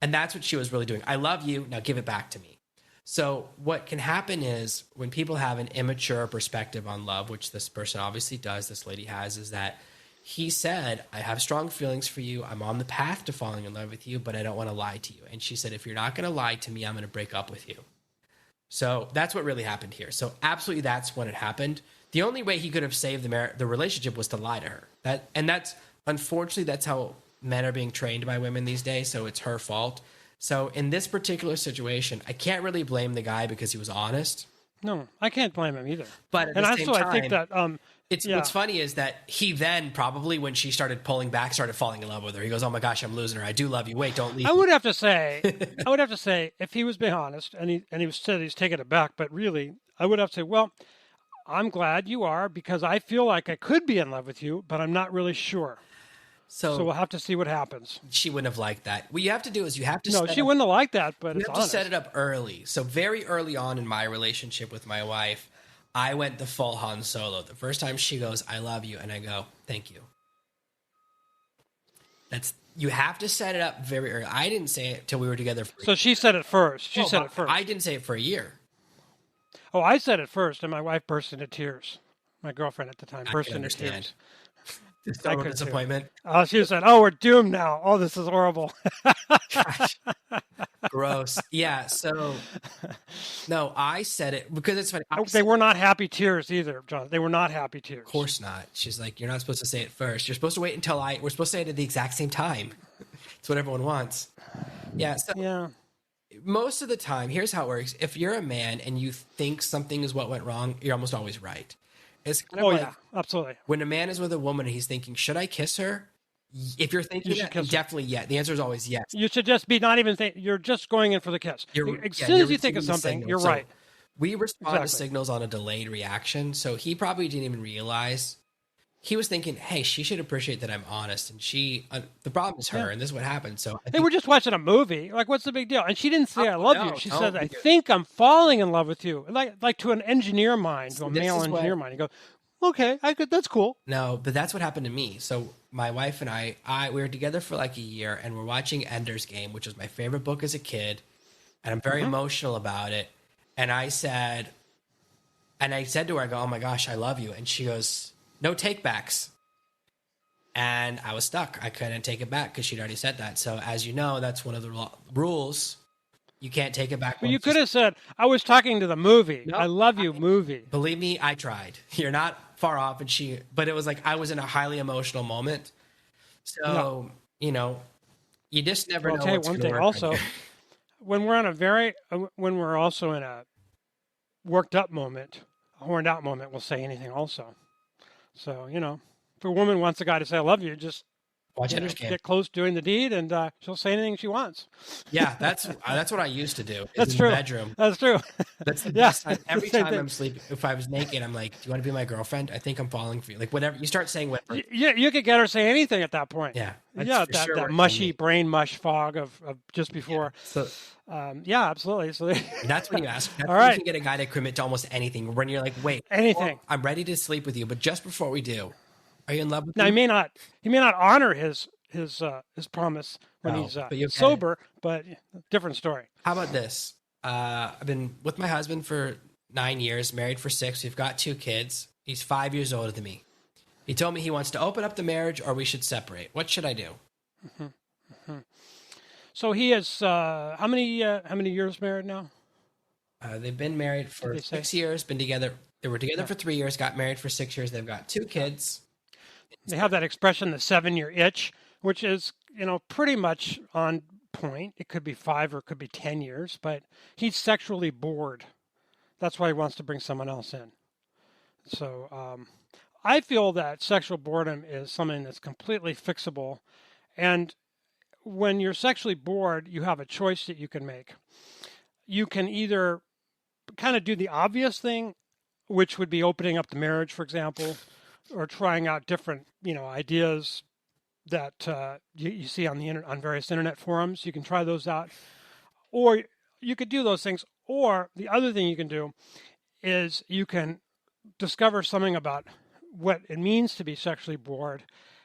S1: And that's what she was really doing. I love you, now give it back to me. So what can happen is when people have an immature perspective on love, which this person obviously does, this lady has, is that he said, I have strong feelings for you. I'm on the path to falling in love with you, but I don't want to lie to you. And she said, if you're not going to lie to me, I'm going to break up with you. So that's what really happened here. So absolutely, that's when it happened. The only way he could have saved the relationship was to lie to her. That's unfortunately, that's how men are being trained by women these days. So it's her fault. So in this particular situation, I can't really blame the guy because he was honest.
S2: No, I can't blame him either.
S1: But at the same time,
S2: I think that
S1: what's funny is that he then probably, when she started pulling back, started falling in love with her. He goes, "Oh my gosh, I'm losing her. I do love you. Wait, don't leave."
S2: I would have to say, if he was being honest, and he said he's taking it back, but really, I would have to say, well, I'm glad you are because I feel like I could be in love with you, but I'm not really sure. So we'll have to see what happens.
S1: She wouldn't have liked that. What you have to do is
S2: she wouldn't have liked that, but
S1: you have to set it up early. So very early on in my relationship with my wife, I went the full Han Solo. The first time she goes, "I love you," and I go, "Thank you." You have to set it up very early. I didn't say it till we were together.
S2: So she said it first. She said it first.
S1: I didn't say it for a year.
S2: Oh, I said it first, and my wife burst into tears. My girlfriend at the time burst into tears.
S1: Total disappointment.
S2: She said, "Oh, we're doomed now. Oh, this is horrible."
S1: Gosh. Gross. Yeah. So, no, I said it because it's funny.
S2: They were not happy tears either, John. They were not happy tears.
S1: Of course not. She's like, "You're not supposed to say it first. You're supposed to wait until we're supposed to say it at the exact same time." It's what everyone wants. Yeah. So
S2: yeah.
S1: Most of the time, here's how it works. If you're a man and you think something is what went wrong, you're almost always right. It's kind of
S2: yeah, absolutely.
S1: When a man is with a woman and he's thinking, should I kiss her? If you're thinking that, definitely yes. The answer is always yes.
S2: You should just be not even think. You're just going in for the kiss. As soon as you think of something, you're right.
S1: We respond to signals on a delayed reaction. So he probably didn't even realize. He was thinking, hey, she should appreciate that I'm honest. And the problem is her, and this is what happened. So
S2: they were just watching a movie. Like, what's the big deal? And she didn't say, I love you. She said, I think I'm falling in love with you. Like to an engineer mind, to a male engineer mind. You go, okay, that's cool.
S1: No, but that's what happened to me. So my wife and I we were together for like a year, and we're watching Ender's Game, which was my favorite book as a kid. And I'm very emotional about it. And I said to her, I go, oh my gosh, I love you. And she goes, no takebacks. And I was stuck. I couldn't take it back because she'd already said that. So as you know, that's one of the rules. You can't take it back.
S2: But you could have said, I was talking to the movie. Nope. I love you, movie.
S1: Believe me, I tried. You're not far off. But it was like I was in a highly emotional moment. So, you just never know.
S2: I'll tell you one thing also. When we're also in a worked up moment, a horned out moment, we'll say anything also. So, if a woman wants a guy to say, I love you, just
S1: watch Ender's Game.
S2: Get close doing the deed, and she'll say anything she wants.
S1: Yeah, that's what I used to do.
S2: That's true.
S1: In the bedroom.
S2: That's true.
S1: That's the best time. Every time I'm sleeping, if I was naked, I'm like, do you want to be my girlfriend? I think I'm falling for you. Like, whatever. You start saying what.
S2: You could get her to say anything at that point.
S1: Yeah.
S2: That mushy brain mush fog of just before.
S1: Yeah.
S2: Yeah, absolutely. So
S1: that's when you ask. That's
S2: all
S1: when
S2: right.
S1: You can get a guy to commit to almost anything. When you're like, wait,
S2: anything.
S1: I'm ready to sleep with you, but just before we do, are you in love with me?
S2: Now, he may not honor his promise when he's sober, but different story.
S1: How about this? I've been with my husband for 9 years, married for 6. We've got 2 kids. He's 5 years older than me. He told me he wants to open up the marriage or we should separate. What should I do?
S2: Mm-hmm. Mm-hmm. So he is how many years married now?
S1: They've been married for 6 years. Been together. They were together for 3 years. Got married for 6 years. They've got 2 kids.
S2: They have that expression, the 7-year itch, which is pretty much on point. It could be 5 or it could be 10 years, but he's sexually bored. That's why he wants to bring someone else in. So I feel that sexual boredom is something that's completely fixable. And when you're sexually bored, you have a choice that you can make. You can either kind of do the obvious thing, which would be opening up the marriage, for example, or trying out different, ideas that you see on on various internet forums. You can try those out, or you could do those things. Or the other thing you can do is you can discover something about what it means to be sexually bored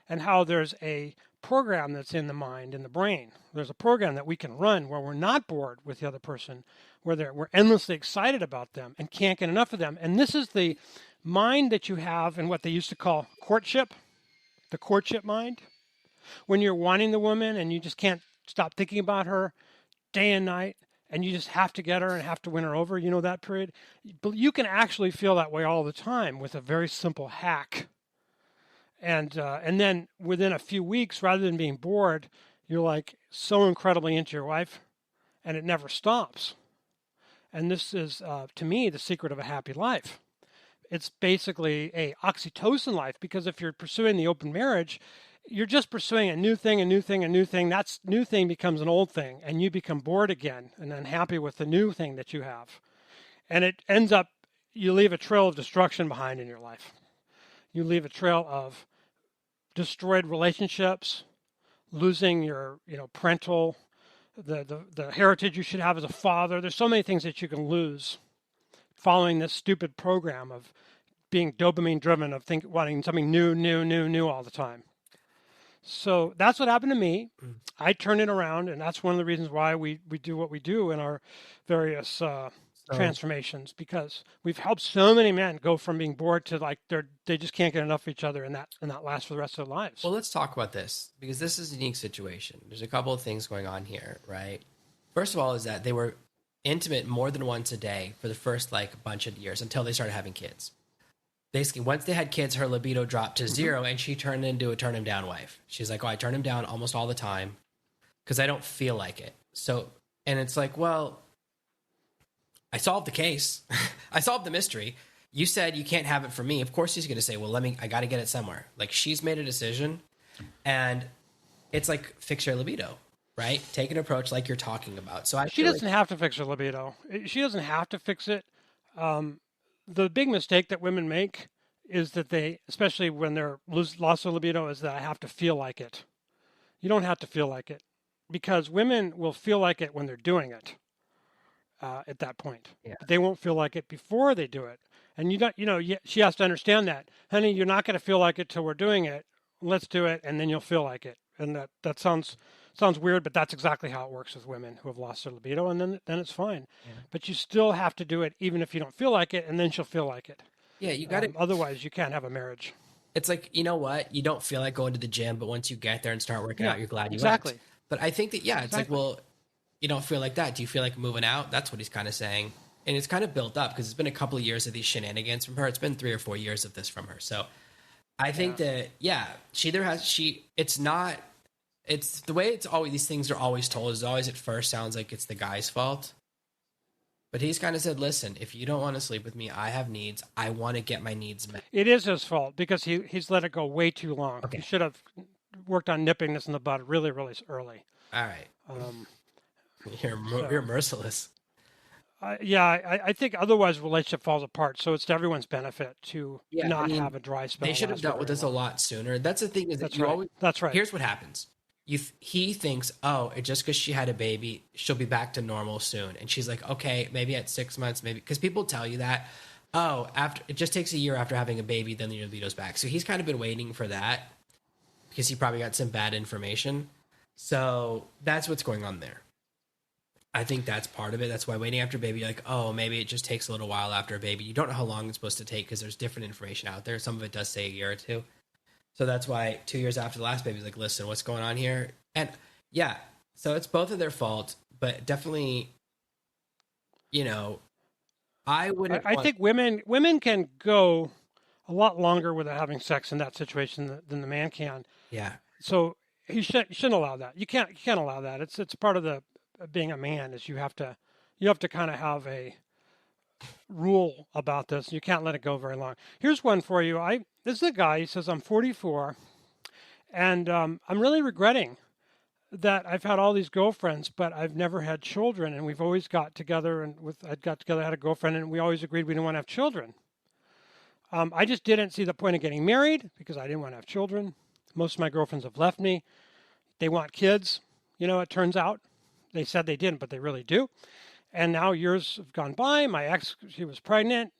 S2: and how there's a program that's in the mind, in the brain. There's a program that we can run where we're not bored with the other person, where we're endlessly excited about them and can't get enough of them. And this is the mind that you have in what they used to call courtship, the courtship mind. When you're wanting the woman and you just can't stop thinking about her day and night, and you just have to get her and have to win her over, that period. You can actually feel that way all the time with a very simple hack. And then within a few weeks, rather than being bored, you're like so incredibly into your wife, and it never stops. And this is, to me, the secret of a happy life. It's basically a oxytocin life, because if you're pursuing the open marriage, you're just pursuing a new thing, a new thing, a new thing. That new thing becomes an old thing, and you become bored again and unhappy with the new thing that you have. And it ends up, you leave a trail of destruction behind in your life. You leave a trail of destroyed relationships, losing your, parental, the heritage you should have as a father. There's so many things that you can lose following this stupid program of being dopamine driven, of wanting something new all the time. So that's what happened to me. I turned it around, and that's one of the reasons why we do what we do in our various transformations, because we've helped so many men go from being bored to they just can't get enough of each other, and that lasts for the rest of their lives.
S1: Well, let's talk about this, because this is a unique situation. There's a couple of things going on here, right? First of all, is that they were intimate more than once a day for the first bunch of years until they started having kids. Basically, once they had kids, her libido dropped to zero, and she turned into a turn him down wife. She's like, I turn him down almost all the time because I don't feel like it. So, and it's like, well, I solved the case. I solved the mystery. You said you can't have it from me. Of course he's going to say, well, I got to get it somewhere. She's made a decision, and it's like, fix your libido, right? Take an approach like you're talking about. So
S2: she doesn't have to fix her libido. She doesn't have to fix it. The big mistake that women make is that they, especially when they're lost their libido, is that I have to feel like it. You don't have to feel like it, because women will feel like it when they're doing it. At that point, but they won't feel like it before they do it. And she has to understand that, honey, you're not going to feel like it till we're doing it. Let's do it, and then you'll feel like it. And that sounds weird, but that's exactly how it works with women who have lost their libido, and then it's fine. Yeah. But you still have to do it even if you don't feel like it, and then she'll feel like it.
S1: Yeah, you got to.
S2: Otherwise, you can't have a marriage.
S1: It's like, you know what? You don't feel like going to the gym, but once you get there and start working out, you're glad you
S2: went.
S1: But I think that, it's like, well, you don't feel like that. Do you feel like moving out? That's what he's kind of saying. And it's kind of built up because it's been a couple of years of these shenanigans from her. It's been 3 or 4 years of this from her. So I think that, it's the way it's always, these things are always told is always at first sounds like it's the guy's fault. But he's kind of said, listen, if you don't want to sleep with me, I have needs. I want to get my needs met.
S2: It is his fault because he's let it go way too long. Okay. He should have worked on nipping this in the bud really, really early.
S1: All right. You're merciless.
S2: I think otherwise the relationship falls apart. So it's to everyone's benefit to not have a dry spell.
S1: They should have dealt with this a lot sooner. That's the thing.
S2: That's right.
S1: Here's what happens. He thinks, just because she had a baby, she'll be back to normal soon. And she's like, okay, maybe at 6 months, maybe. Because people tell you that, after it just takes a year after having a baby, then your libido's back. So he's kind of been waiting for that because he probably got some bad information. So that's what's going on there. I think that's part of it. That's why waiting after a baby, you're like, maybe it just takes a little while after a baby. You don't know how long it's supposed to take because there's different information out there. Some of it does say a year or two. So that's why 2 years after the last baby, like, listen, what's going on here? And so it's both of their fault, but definitely, I wouldn't.
S2: I think women can go a lot longer without having sex in that situation than the man can.
S1: Yeah.
S2: So you shouldn't allow that. You can't allow that. It's part of the being a man is you have to kind of have a rule about this. You can't let it go very long. Here's one for you. This is a guy. He says, I'm 44, and I'm really regretting that I've had all these girlfriends, but I've never had children. And we've always got together, and I'd got together, had a girlfriend, and we always agreed we didn't want to have children. I just didn't see the point of getting married because I didn't want to have children. Most of my girlfriends have left me. They want kids. It turns out they said they didn't, but they really do. And now years have gone by. My ex, she was pregnant.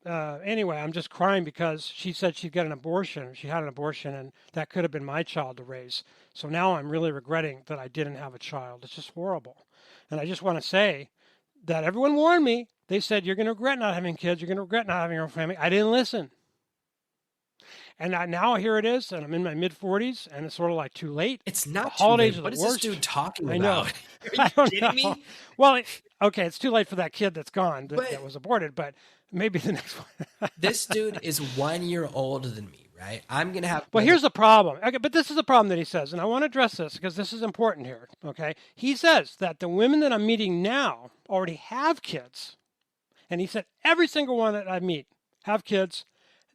S2: Anyway, I'm just crying because she said she'd get an abortion. She had an abortion, and that could have been my child to raise. So now I'm really regretting that I didn't have a child. It's just horrible. And I just want to say that everyone warned me. They said, you're going to regret not having kids. You're going to regret not having your own family. I didn't listen. And now here it is, and I'm in my mid-40s, and it's sort of like too late.
S1: It's not
S2: the holidays
S1: too late.
S2: Are the
S1: what is
S2: worst.
S1: This dude talking about?
S2: I know.
S1: Are you kidding me?
S2: Well, okay, it's too late for that kid that's gone, that was aborted, but maybe the next one.
S1: This dude is 1 year older than me, right? I'm going to have...
S2: Well, here's the problem. Okay, but this is the problem that he says, and I want to address this because this is important here, okay? He says that the women that I'm meeting now already have kids. And he said every single one that I meet have kids.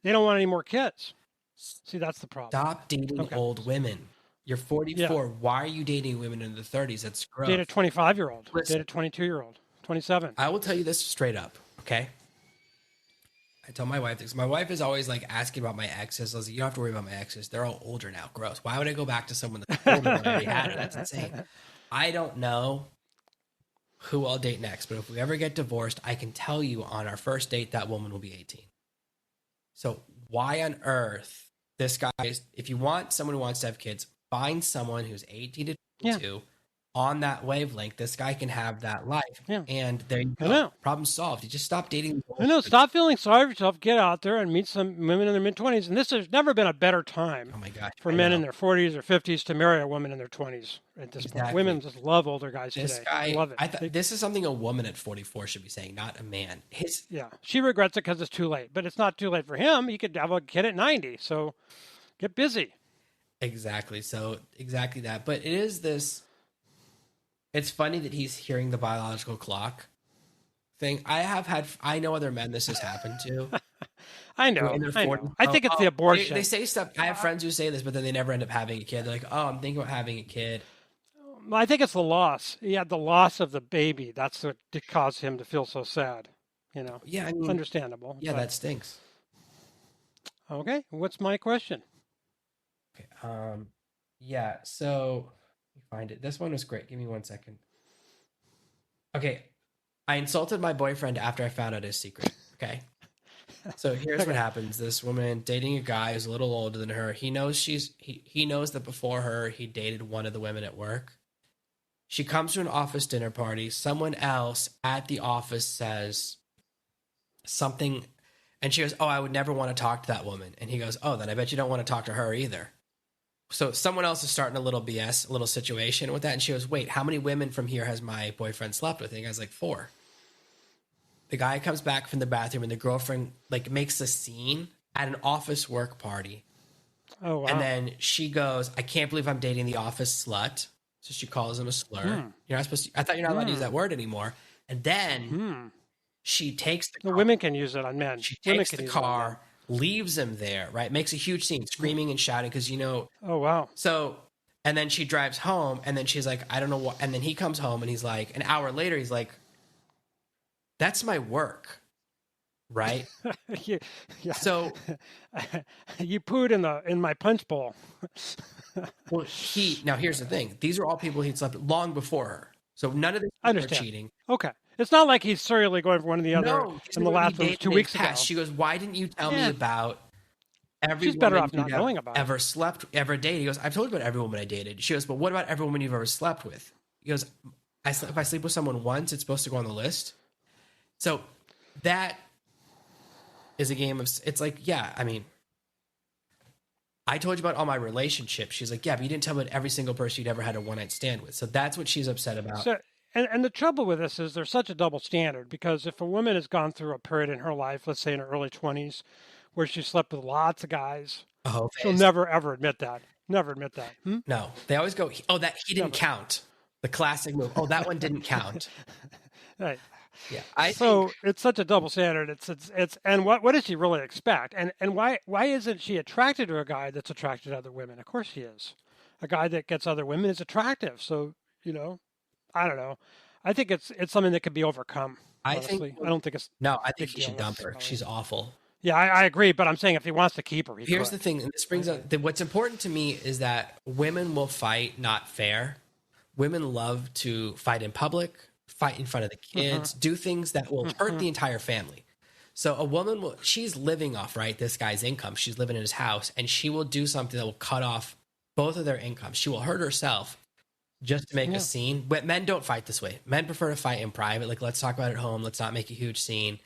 S2: They don't want any more kids. See, that's the problem.
S1: Stop dating old women. You're 44. Yeah. Why are you dating women in the 30s? That's gross.
S2: Date a 25-year-old. Date a 22-year-old. 27.
S1: I will tell you this straight up, okay? I tell my wife this. My wife is always like asking about my exes. I was like, you don't have to worry about my exes. They're all older now. Gross. Why would I go back to someone that's older than I already had her? That's insane. I don't know who I'll date next, but if we ever get divorced, I can tell you on our first date that woman will be 18. So why on earth this guy is, if you want someone who wants to have kids, find someone who's 18 to 22 on that wavelength. This guy can have that life. Yeah. And there you go. Problem solved. You just stop dating.
S2: I know. Stop feeling sorry for yourself. Get out there and meet some women in their mid-20s. And this has never been a better time for men in their 40s or 50s to marry a woman in their 20s at this point. Women just love older guys today. I love it.
S1: This is something a woman at 44 should be saying, not a man.
S2: She regrets it because it's too late. But it's not too late for him. He could have a kid at 90. So get busy.
S1: Exactly. So exactly that. But it is this... It's funny that he's hearing the biological clock thing. I know other men this has happened to.
S2: I know. I think it's the abortion.
S1: They say stuff. I have friends who say this, but then they never end up having a kid. They're like, oh, I'm thinking about having a kid.
S2: I think it's the loss. He had the loss of the baby. That's what caused him to feel so sad.
S1: Yeah, I mean,
S2: understandable.
S1: Yeah, that stinks.
S2: Okay. What's my question?
S1: Okay. Yeah. So... find it. This one was great. Give me 1 second. Okay. I insulted my boyfriend after I found out his secret. Okay. So here's what happens. This woman dating a guy who's a little older than her. He knows he knows that before her, he dated one of the women at work. She comes to an office dinner party. Someone else at the office says something, and she goes, oh, I would never want to talk to that woman. And he goes, oh, then I bet you don't want to talk to her either. So someone else is starting a little BS, a little situation with that. And she goes, wait, how many women from here has my boyfriend slept with? And the guy's like, 4. The guy comes back from the bathroom and the girlfriend makes a scene at an office work party. Oh, wow. And then she goes, I can't believe I'm dating the office slut. So she calls him a slur. You're not supposed to, I thought you're not allowed to use that word anymore. And then she takes the car.
S2: Women can use it on men.
S1: She takes the car, leaves him there, right? Makes a huge scene, screaming and shouting because,
S2: Oh, wow.
S1: So, and then she drives home and then she's like, I don't know what. And then he comes home and he's like, an hour later, he's like, that's my work, right?
S2: Yeah.
S1: So
S2: you pooed in my punch bowl.
S1: Well, now here's the thing. These are all people he'd slept with long before her. So none of this are cheating.
S2: Okay. It's not like he's serially going for one or the other in the last one 2 weeks ago.
S1: She goes, why didn't you tell me about every
S2: She's better
S1: woman
S2: off not knowing about
S1: ever slept, ever dated? He goes, I've told you about every woman I dated. She goes, but what about every woman you've ever slept with? He goes, if I sleep with someone once, it's supposed to go on the list. So that is a game of, it's like, yeah, I mean, I told you about all my relationships. She's like, yeah, but you didn't tell me about every single person you'd ever had a one-night stand with. So that's what she's upset about.
S2: So, and the trouble with this is there's such a double standard, because if a woman has gone through a period in her life, let's say in her early 20s, where she slept with lots of guys, she'll never, ever admit that. Never admit that.
S1: No, they always go, oh, that he didn't
S2: Never.
S1: count. The classic move. Oh, that one didn't count.
S2: Right.
S1: Yeah,
S2: So it's such a double standard. It's and what does she really expect? And why isn't she attracted to a guy that's attracted to other women? Of course she is. A guy that gets other women is attractive. So, I don't know. I think it's something that could be overcome. Honestly, I don't think it's
S1: no. I think
S2: big
S1: he should dump her. She's awful.
S2: Yeah, I agree. But I'm saying if he wants to keep her,
S1: Here's the thing, and this brings up what's important to me is that women will fight not fair. Women love to fight in public, fight in front of the kids, do things that will hurt the entire family. So a woman she's living off, right, this guy's income. She's living in his house, and she will do something that will cut off both of their incomes. She will hurt herself just to make a scene. But men don't fight this way. Men prefer to fight in private. Like, let's talk about it at home. Let's not make a huge scene.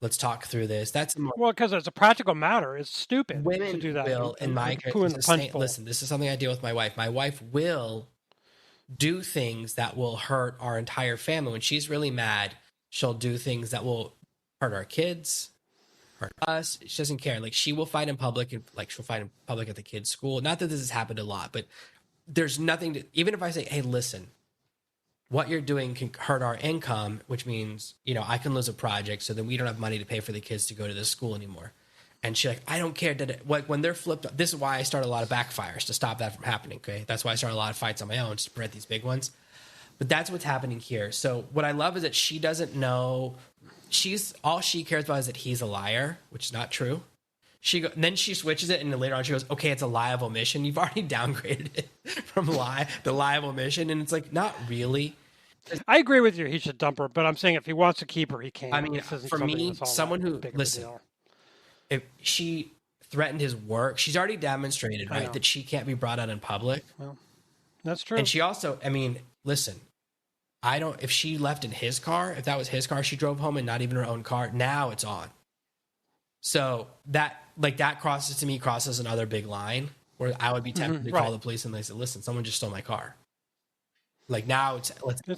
S1: Let's talk through this. That's more,
S2: well, because it's a practical matter. It's stupid
S1: women
S2: to do that.
S1: Will, in my case, listen, this is something I deal with my wife. My wife will do things that will hurt our entire family. When she's really mad, she'll do things that will hurt our kids, hurt us. She doesn't care. Like, she will fight in public, and like she'll fight in public at the kids' school. Not that this has happened a lot, but there's nothing to, even if I say, hey, listen, what you're doing can hurt our income, which means, I can lose a project. So then we don't have money to pay for the kids to go to this school anymore. And she's like, I don't care. When they're flipped, this is why I started a lot of backfires to stop that from happening. Okay. That's why I started a lot of fights on my own to prevent these big ones. But that's what's happening here. So what I love is that she doesn't know. All she cares about is that he's a liar, which is not true. Then she switches it, and then later on she goes, okay, it's a lie of omission. You've already downgraded it from the lie of omission. And it's like, not really.
S2: I agree with you. He should dump her, but I'm saying if he wants to keep her, he can.
S1: I mean, for me, someone who, listen, if she threatened his work, she's already demonstrated, right, that she can't be brought out in public.
S2: Well, that's true.
S1: And she also, listen, if she left in his car, if that was his car, she drove home and not even her own car, now it's on. So that crosses another big line where I would be tempted to call the police and they said, listen, someone just stole my car. Like, now it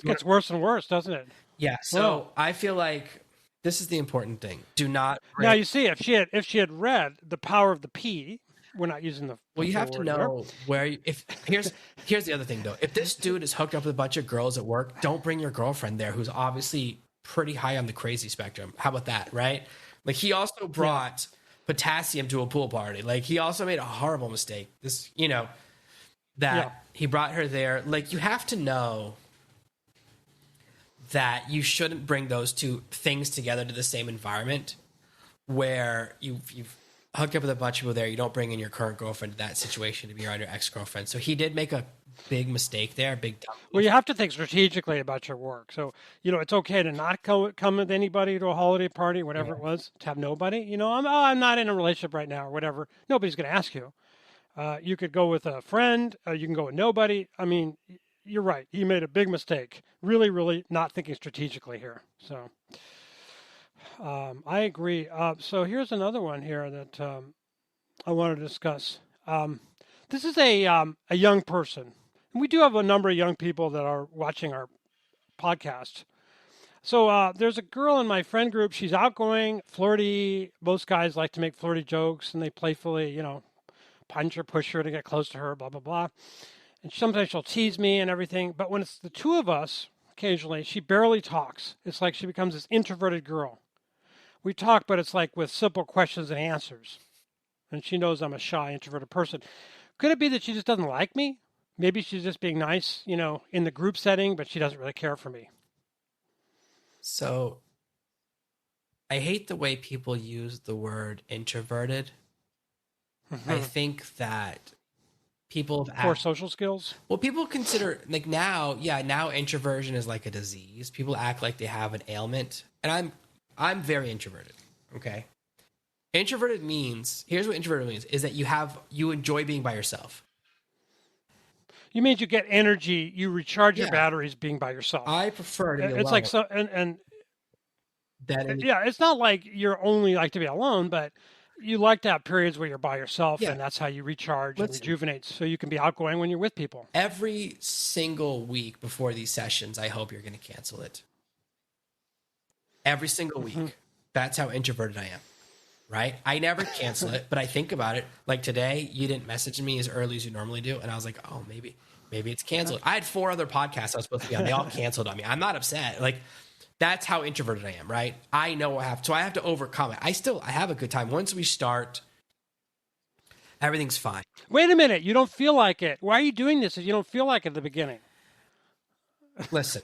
S2: gets worse and worse, doesn't it?
S1: Yeah. So I feel like this is the important thing. Do not.
S2: Now you see, if she had read The Power of the P, we're not using the.
S1: Well, you have to know where. Here's the other thing though. If this dude is hooked up with a bunch of girls at work, don't bring your girlfriend there, who's obviously pretty high on the crazy spectrum. How about that, right? Like, he also brought potassium to a pool party. Like, he also made a horrible mistake. He brought her there. Like, you have to know that you shouldn't bring those two things together to the same environment where you've hooked up with a bunch of people there. You don't bring in your current girlfriend to that situation to be around your ex-girlfriend. So he did make a big mistake there.
S2: Well, you have to think strategically about your work. So, it's okay to not come with anybody to a holiday party, whatever it was, to have nobody. I'm not in a relationship right now or whatever. Nobody's going to ask you. You could go with a friend. You can go with nobody. I mean, you're right. He made a big mistake. Really, really not thinking strategically here. So I agree. So here's another one here that I want to discuss. This is a young person. And we do have a number of young people that are watching our podcast. So there's a girl in my friend group. She's outgoing, flirty. Most guys like to make flirty jokes, and they playfully, punch or push her to get close to her, blah, blah, blah. And sometimes she'll tease me and everything. But when it's the two of us, occasionally, she barely talks. It's like she becomes this introverted girl. We talk, but it's like with simple questions and answers. And she knows I'm a shy, introverted person. Could it be that she just doesn't like me? Maybe she's just being nice, in the group setting, but she doesn't really care for me.
S1: So I hate the way people use the word introverted. I think that people
S2: for social skills.
S1: Well, people consider now introversion is like a disease. People act like they have an ailment, and I'm very introverted. Okay, introverted means, here's what introverted means, is that you enjoy being by yourself.
S2: You mean you get energy, you recharge your batteries being by yourself.
S1: I prefer to be alone.
S2: It's like so, and it's not like you're only like to be alone, but you like to have periods where you're by yourself, and that's how you recharge and rejuvenate, so you can be outgoing when you're with people.
S1: Every single week before these sessions, I hope you're going to cancel it. Every single week. That's how introverted I am. right? I never cancel it, but I think about it. Like today, you didn't message me as early as you normally do. And I was like, oh, maybe it's canceled. I had 4 other podcasts I was supposed to be on. They all canceled on me. I'm not upset. Like, that's how introverted I am, right? I know what happened. So I have to overcome it. I have a good time. Once we start, everything's fine.
S2: Wait a minute. You don't feel like it. Why are you doing this if you don't feel like it at the beginning?
S1: Listen,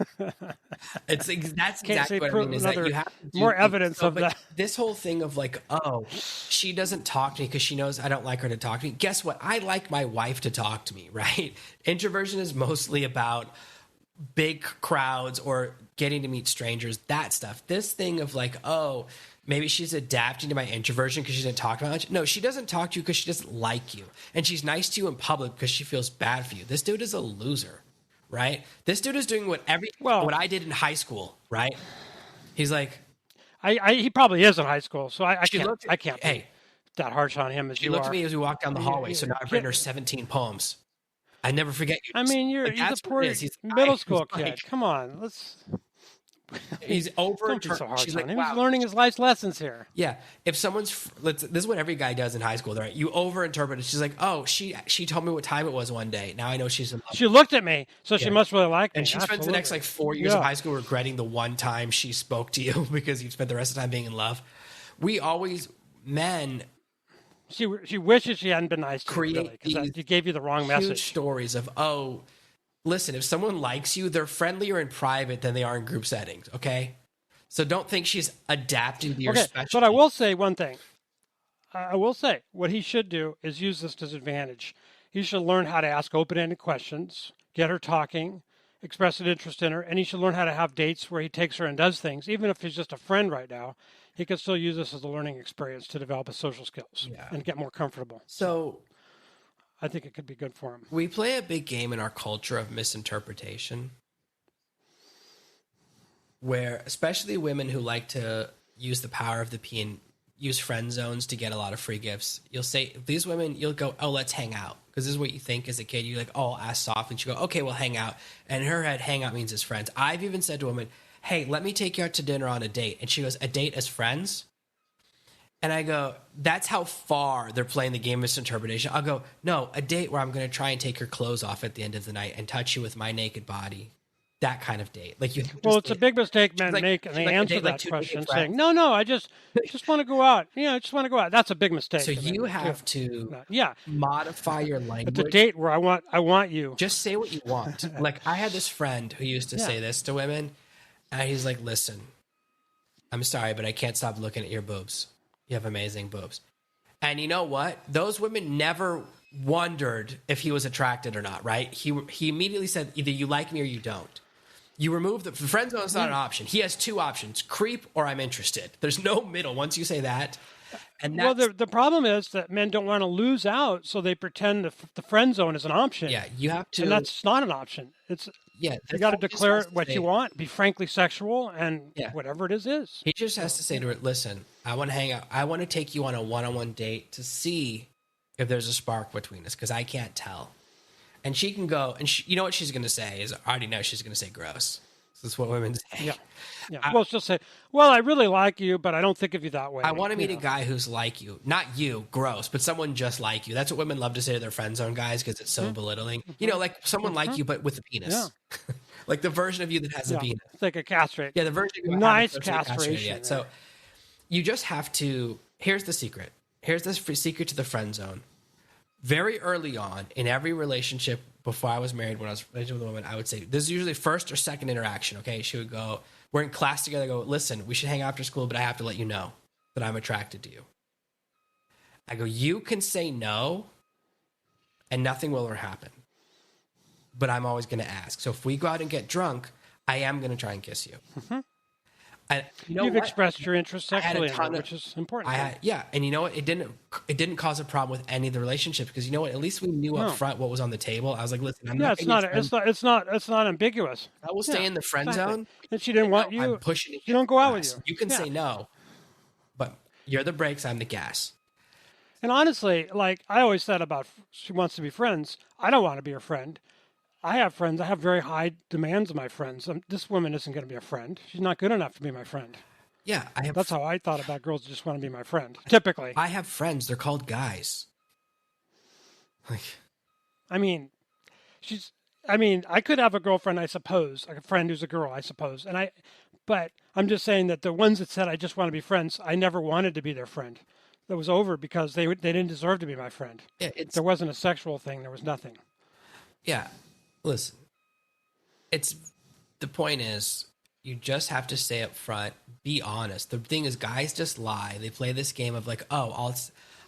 S1: that's exactly what I mean. Is that you have to do
S2: more evidence of that.
S1: This whole thing of like, oh, she doesn't talk to me because she knows I don't like her to talk to me. Guess what? I like my wife to talk to me, right? Introversion is mostly about big crowds or getting to meet strangers, that stuff. This thing of like, oh, maybe she's adapting to my introversion because she doesn't talk about much. No, she doesn't talk to you because she doesn't like you. And she's nice to you in public because she feels bad for you. This dude is a loser. Right? This dude is doing what I did in high school, right? He's like,
S2: he probably is in high school, so I can't be that harsh on him as you are.
S1: She looked at me as we walked down the hallway, so now I've written her 17 poems. I never forget you.
S2: I mean, he's a poor middle school kid. Come on, let's.
S1: He's over.
S2: Don't be so hard on him. He's learning his life's lessons here.
S1: Yeah. If someone's, this is what every guy does in high school, right? You overinterpret it. She's like, oh, she told me what time it was one day. Now I know she's in love.
S2: She looked at me, so she must really like me.
S1: And she spends the next 4 years of high school regretting the one time she spoke to you because you spent the rest of the time being in love. Men.
S2: She wishes she hadn't been nice to you, really, because she gave you the wrong message.
S1: Stories of, oh, listen, if someone likes you, they're friendlier in private than they are in group settings, okay? So don't think she's adapting to your specialty.
S2: But I will say one thing. I will say what he should do is use this to his advantage. He should learn how to ask open-ended questions, get her talking, express an interest in her, and he should learn how to have dates where he takes her and does things. Even if he's just a friend right now, he could still use this as a learning experience to develop his social skills and get more comfortable.
S1: So
S2: I think it could be good for him.
S1: We play a big game in our culture of misinterpretation, where especially women who like to use the power of the P and use friend zones to get a lot of free gifts. You'll say, these women, you'll go, oh, let's hang out. Because this is what you think as a kid. You're like, oh, I'll ask soft. And she go, okay, we'll hang out. And in her head, hang out means as friends. I've even said to a woman, hey, let me take you out to dinner on a date. And she goes, a date as friends? And I go, that's how far they're playing the game of misinterpretation. I'll go, no, a date where I'm going to try and take your clothes off at the end of the night and touch you with my naked body. That kind of date. Like
S2: it's a big mistake men make, and they answer that question saying, no, I just want to go out. Yeah, I just want to go out. That's a big mistake.
S1: So you have to modify your language.
S2: It's a date where I want you.
S1: Just say what you want. Like I had this friend who used to say this to women, and he's like, listen, I'm sorry, but I can't stop looking at your boobs. You have amazing boobs. And you know what? Those women never wondered if he was attracted or not, right? He immediately said, either you like me or you don't. You remove the friend zone is not an option. He has 2 options, creep or I'm interested. There's no middle once you say that. And
S2: the problem is that men don't want to lose out, so they pretend the friend zone is an option.
S1: Yeah, you have to.
S2: And that's not an option. It's you got to declare what you want, be frankly sexual, and whatever it is.
S1: He just has to say to her, listen, I want to hang out. I want to take you on a one-on-one date to see if there's a spark between us, because I can't tell. And she can go, and you know what she's going to say is, I already know she's going to say gross. That's what women say.
S2: Yeah. Well, she'll say, well, I really like you, but I don't think of you that way.
S1: I want to meet a guy who's like you. Not you, gross, but someone just like you. That's what women love to say to their friend zone guys because it's so belittling. You know, like someone like you, but with a penis. Yeah. Like the version of you that has a penis.
S2: It's like a castrate.
S1: Yeah, the version of you
S2: nice castration.
S1: Right? So you just have to, here's the secret. Here's the secret to the friend zone. Very early on in every relationship before I was married, when I was related with a woman, I would say, this is usually first or second interaction, okay? She would go, we're in class together, I go, listen, we should hang out after school, but I have to let you know that I'm attracted to you. I go, you can say no, and nothing will ever happen. But I'm always going to ask. So if we go out and get drunk, I am going to try and kiss you. Mm-hmm. And
S2: you've expressed your interest sexually, which is important.
S1: And you know what? It didn't cause a problem with any of the relationships because you know what? At least we knew up front what was on the table. I was like, listen, I'm not.
S2: It's not ambiguous.
S1: I will stay in the friend zone.
S2: And she didn't want you.
S1: I'm pushing it.
S2: She don't go out with you.
S1: You can say no, but you're the brakes. I'm the gas.
S2: And honestly, like I always said about she wants to be friends. I don't want to be her friend. I have friends. I have very high demands of my friends. This woman isn't going to be a friend. She's not good enough to be my friend.
S1: Yeah,
S2: That's how I thought about girls who just want to be my friend. Typically,
S1: I have friends. They're called guys. Like,
S2: I mean, I could have a girlfriend, I suppose, like a friend who's a girl, I suppose, but I'm just saying that the ones that said I just want to be friends, I never wanted to be their friend. That was over because they didn't deserve to be my friend.
S1: yeah,
S2: There wasn't a sexual thing. There was nothing.
S1: yeah. Listen, the point is, you just have to stay up front, be honest. The thing is, guys just lie. They play this game of like, oh,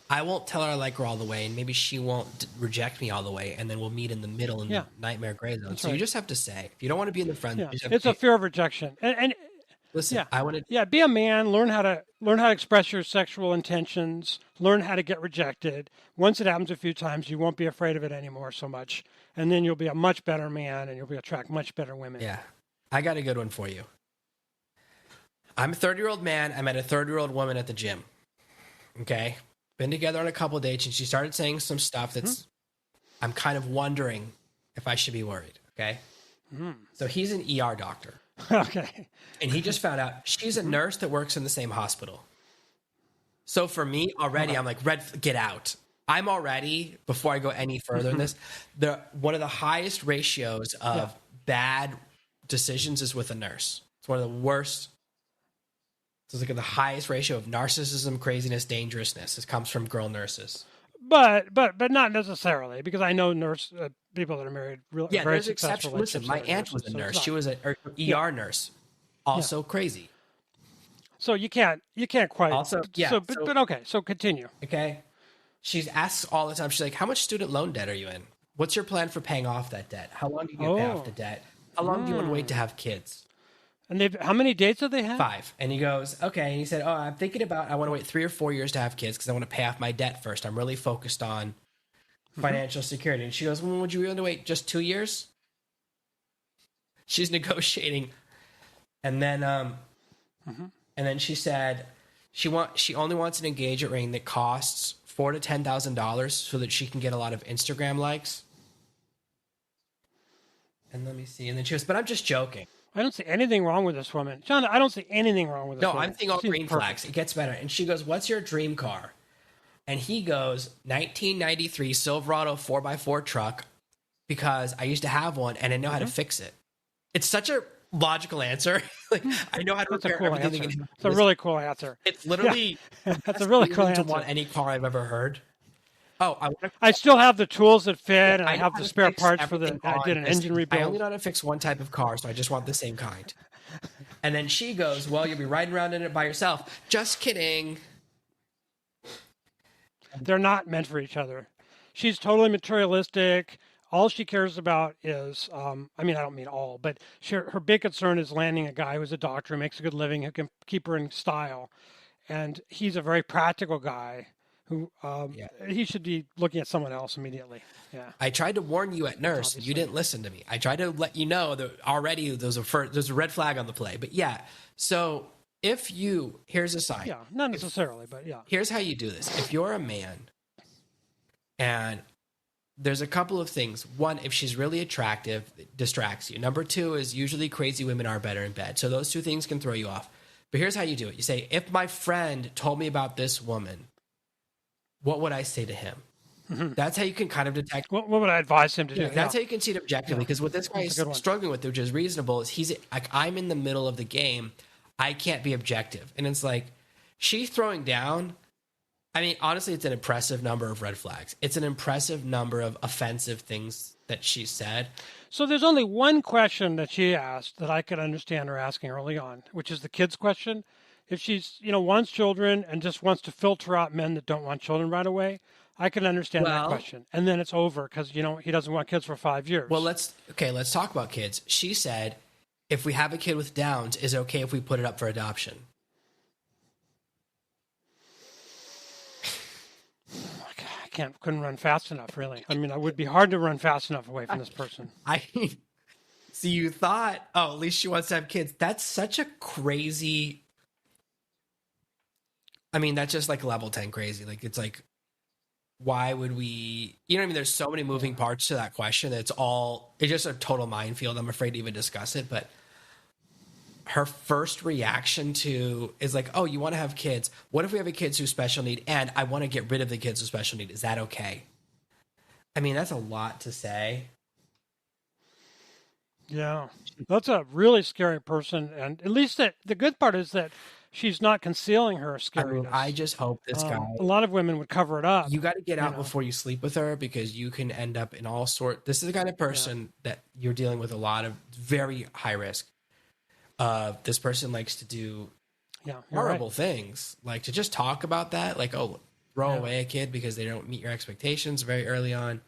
S1: I won't tell her I like her all the way, and maybe she won't reject me all the way, and then we'll meet in the middle in the nightmare gray zone.
S2: That's
S1: so
S2: right.
S1: you just have to say, if you don't want to be in the friends,
S2: It's a fear of rejection, and
S1: listen. I want to.
S2: Yeah, be a man. Learn how to express your sexual intentions. Learn how to get rejected. Once it happens a few times, you won't be afraid of it anymore so much, and then you'll be a much better man, and you'll attract much better women.
S1: Yeah, I got a good one for you. I'm a 30-year-old man. I met a 30-year-old woman at the gym. Okay, been together on a couple of dates, and she started saying some stuff that's. I'm kind of wondering if I should be worried. Okay, so he's an ER doctor.
S2: Okay.
S1: And he just found out she's a nurse that works in the same hospital. So for me already, I'm like, get out. I'm already, before I go any further in this, one of the highest ratios of bad decisions is with a nurse. It's one of the worst. So it's like the highest ratio of narcissism, craziness, dangerousness. It comes from girl nurses.
S2: But not necessarily, because I know people that are married really very successful.
S1: Listen, my aunt was a nurse. She was an ER nurse. Also crazy.
S2: So you can't quite.
S1: Also,
S2: but okay. So continue.
S1: Okay. She's asks all the time. She's like, "How much student loan debt are you in? What's your plan for paying off that debt? How long do you pay off the debt? How long do you want to wait to have kids?"
S2: And how many dates have they had?
S1: 5. And he goes, okay. And he said, I'm thinking about, I want to wait 3 or 4 years to have kids because I want to pay off my debt first. I'm really focused on financial security. And she goes, well, would you really wait just 2 years? She's negotiating. And then, and then she said she only wants an engagement ring that costs $4,000 to $10,000 so that she can get a lot of Instagram likes. And let me see. And then she goes, but I'm just joking.
S2: I don't see anything wrong with this woman. John, I don't see anything wrong with this woman.
S1: No, I'm seeing all green flags. It gets better. And she goes, what's your dream car? And he goes, 1993 Silverado 4x4 truck, because I used to have one and I know how to fix it. It's such a logical answer. Like, I know how to repair everything.
S2: It's a really cool answer.
S1: It's literally
S2: that's a really cool answer.
S1: To want any car I've ever heard. Oh,
S2: I still have the tools that fit, and I have the spare parts for I did an engine rebuild.
S1: I only know how to fix one type of car, so I just want the same kind. And then she goes, well, you'll be riding around in it by yourself. Just kidding.
S2: They're not meant for each other. She's totally materialistic. All she cares about is, I don't mean all, but her big concern is landing a guy who's a doctor, who makes a good living, who can keep her in style. And he's a very practical guy. Who he should be looking at someone else immediately. Yeah.
S1: I tried to warn you at nurse. Obviously. You didn't listen to me. I tried to let you know that already there's a red flag on the play. But yeah, so here's a sign.
S2: Yeah, not necessarily, but yeah.
S1: Here's how you do this. If you're a man and there's a couple of things. One, if she's really attractive, it distracts you. Number 2 is usually crazy women are better in bed. So those 2 things can throw you off. But here's how you do it. You say, if my friend told me about this woman, what would I say to him? Mm-hmm. That's how you can kind of detect.
S2: What would I advise him to do?
S1: That's how you can see it objectively. Because what this guy is struggling with, which is reasonable, is he's like, I'm in the middle of the game. I can't be objective. And it's like, she's throwing down. I mean, honestly, it's an impressive number of red flags. It's an impressive number of offensive things that she said.
S2: So there's only one question that she asked that I could understand her asking early on, which is the kids question. If she's, wants children and just wants to filter out men that don't want children right away, I can understand that question. And then it's over because, he doesn't want kids for 5 years.
S1: Well, let's talk about kids. She said, if we have a kid with Downs, is it okay if we put it up for adoption?
S2: Couldn't run fast enough, really. I mean, it would be hard to run fast enough away from this person.
S1: So you thought, at least she wants to have kids. That's such a crazy... I mean, that's just like level 10 crazy. Like, it's like, why would we, there's so many moving parts to that question. It's just a total minefield. I'm afraid to even discuss it, but her first reaction to is like, oh, you want to have kids? What if we have a kids who special need, and I want to get rid of the kids with special need? Is that okay? I mean, that's a lot to say.
S2: Yeah, that's a really scary person, and at least the good part is that she's not concealing her scariness.
S1: I just hope this guy.
S2: A lot of women would cover it up.
S1: You got to get out before you sleep with her, because you can end up in all sort. This is the kind of person that you're dealing with a lot of very high risk. This person likes to do horrible things, like to just talk about that, like, oh, throw away a kid because they don't meet your expectations very early on.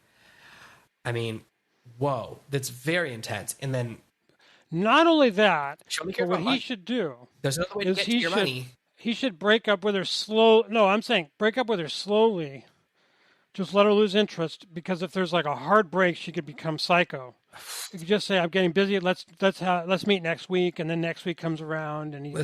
S1: I mean, whoa, that's very intense. And then
S2: not only that, but what he should do
S1: there's another way to get to your money.
S2: He should break up with her break up with her slowly. Just let her lose interest, because if there's like a hard break, she could become psycho. You could just say, "I'm getting busy. Let's meet next week," and then next week comes around, and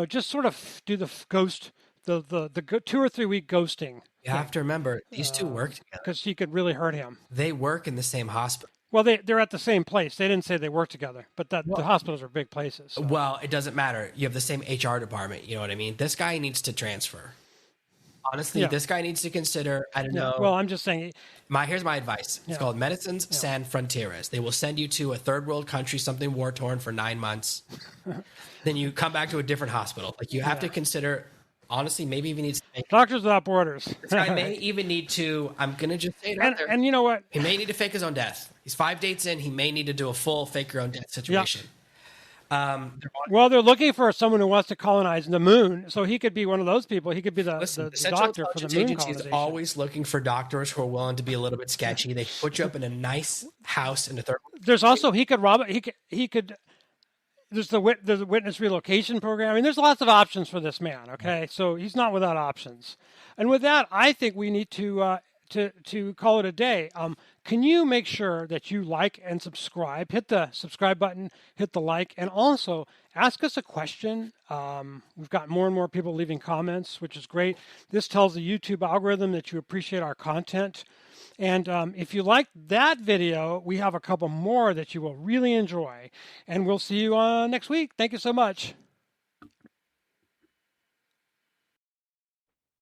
S2: just sort of do the ghost, the 2 or 3 week ghosting.
S1: You have to remember, these two work together
S2: because she could really hurt him.
S1: They work in the same hospital.
S2: Well, they're at the same place. They didn't say they work together, but the hospitals are big places. So.
S1: Well, it doesn't matter. You have the same HR department. You know what I mean? This guy needs to transfer. Honestly, this guy needs to consider, I don't know.
S2: Well, I'm just saying.
S1: Here's my advice. It's called Medicines San Frontieres. They will send you to a third world country, something war-torn, for 9 months. Then you come back to a different hospital. Like, you have to consider, honestly, maybe even needs to
S2: Doctors Without Borders.
S1: This guy may even need to, I'm going to just say it out there.
S2: And you know what?
S1: He may need to fake his own death. He's 5 dates in. He may need to do a full fake your own death situation. Yep.
S2: Well, they're looking for someone who wants to colonize the moon, so he could be one of those people. He could be the doctor for the moon
S1: agency is always looking for doctors who are willing to be a little bit sketchy. They put you up in a nice house in the third.
S2: There's also he could rob it. He could. There's the witness relocation program. I mean, there's lots of options for this man. Okay, so he's not without options. And with that, I think we need to call it a day. Can you make sure that you like and subscribe? Hit the subscribe button, hit the like, and also ask us a question. We've got more and more people leaving comments, which is great. This tells the YouTube algorithm that you appreciate our content. And if you like that video, we have a couple more that you will really enjoy. And we'll see you next week. Thank you so much.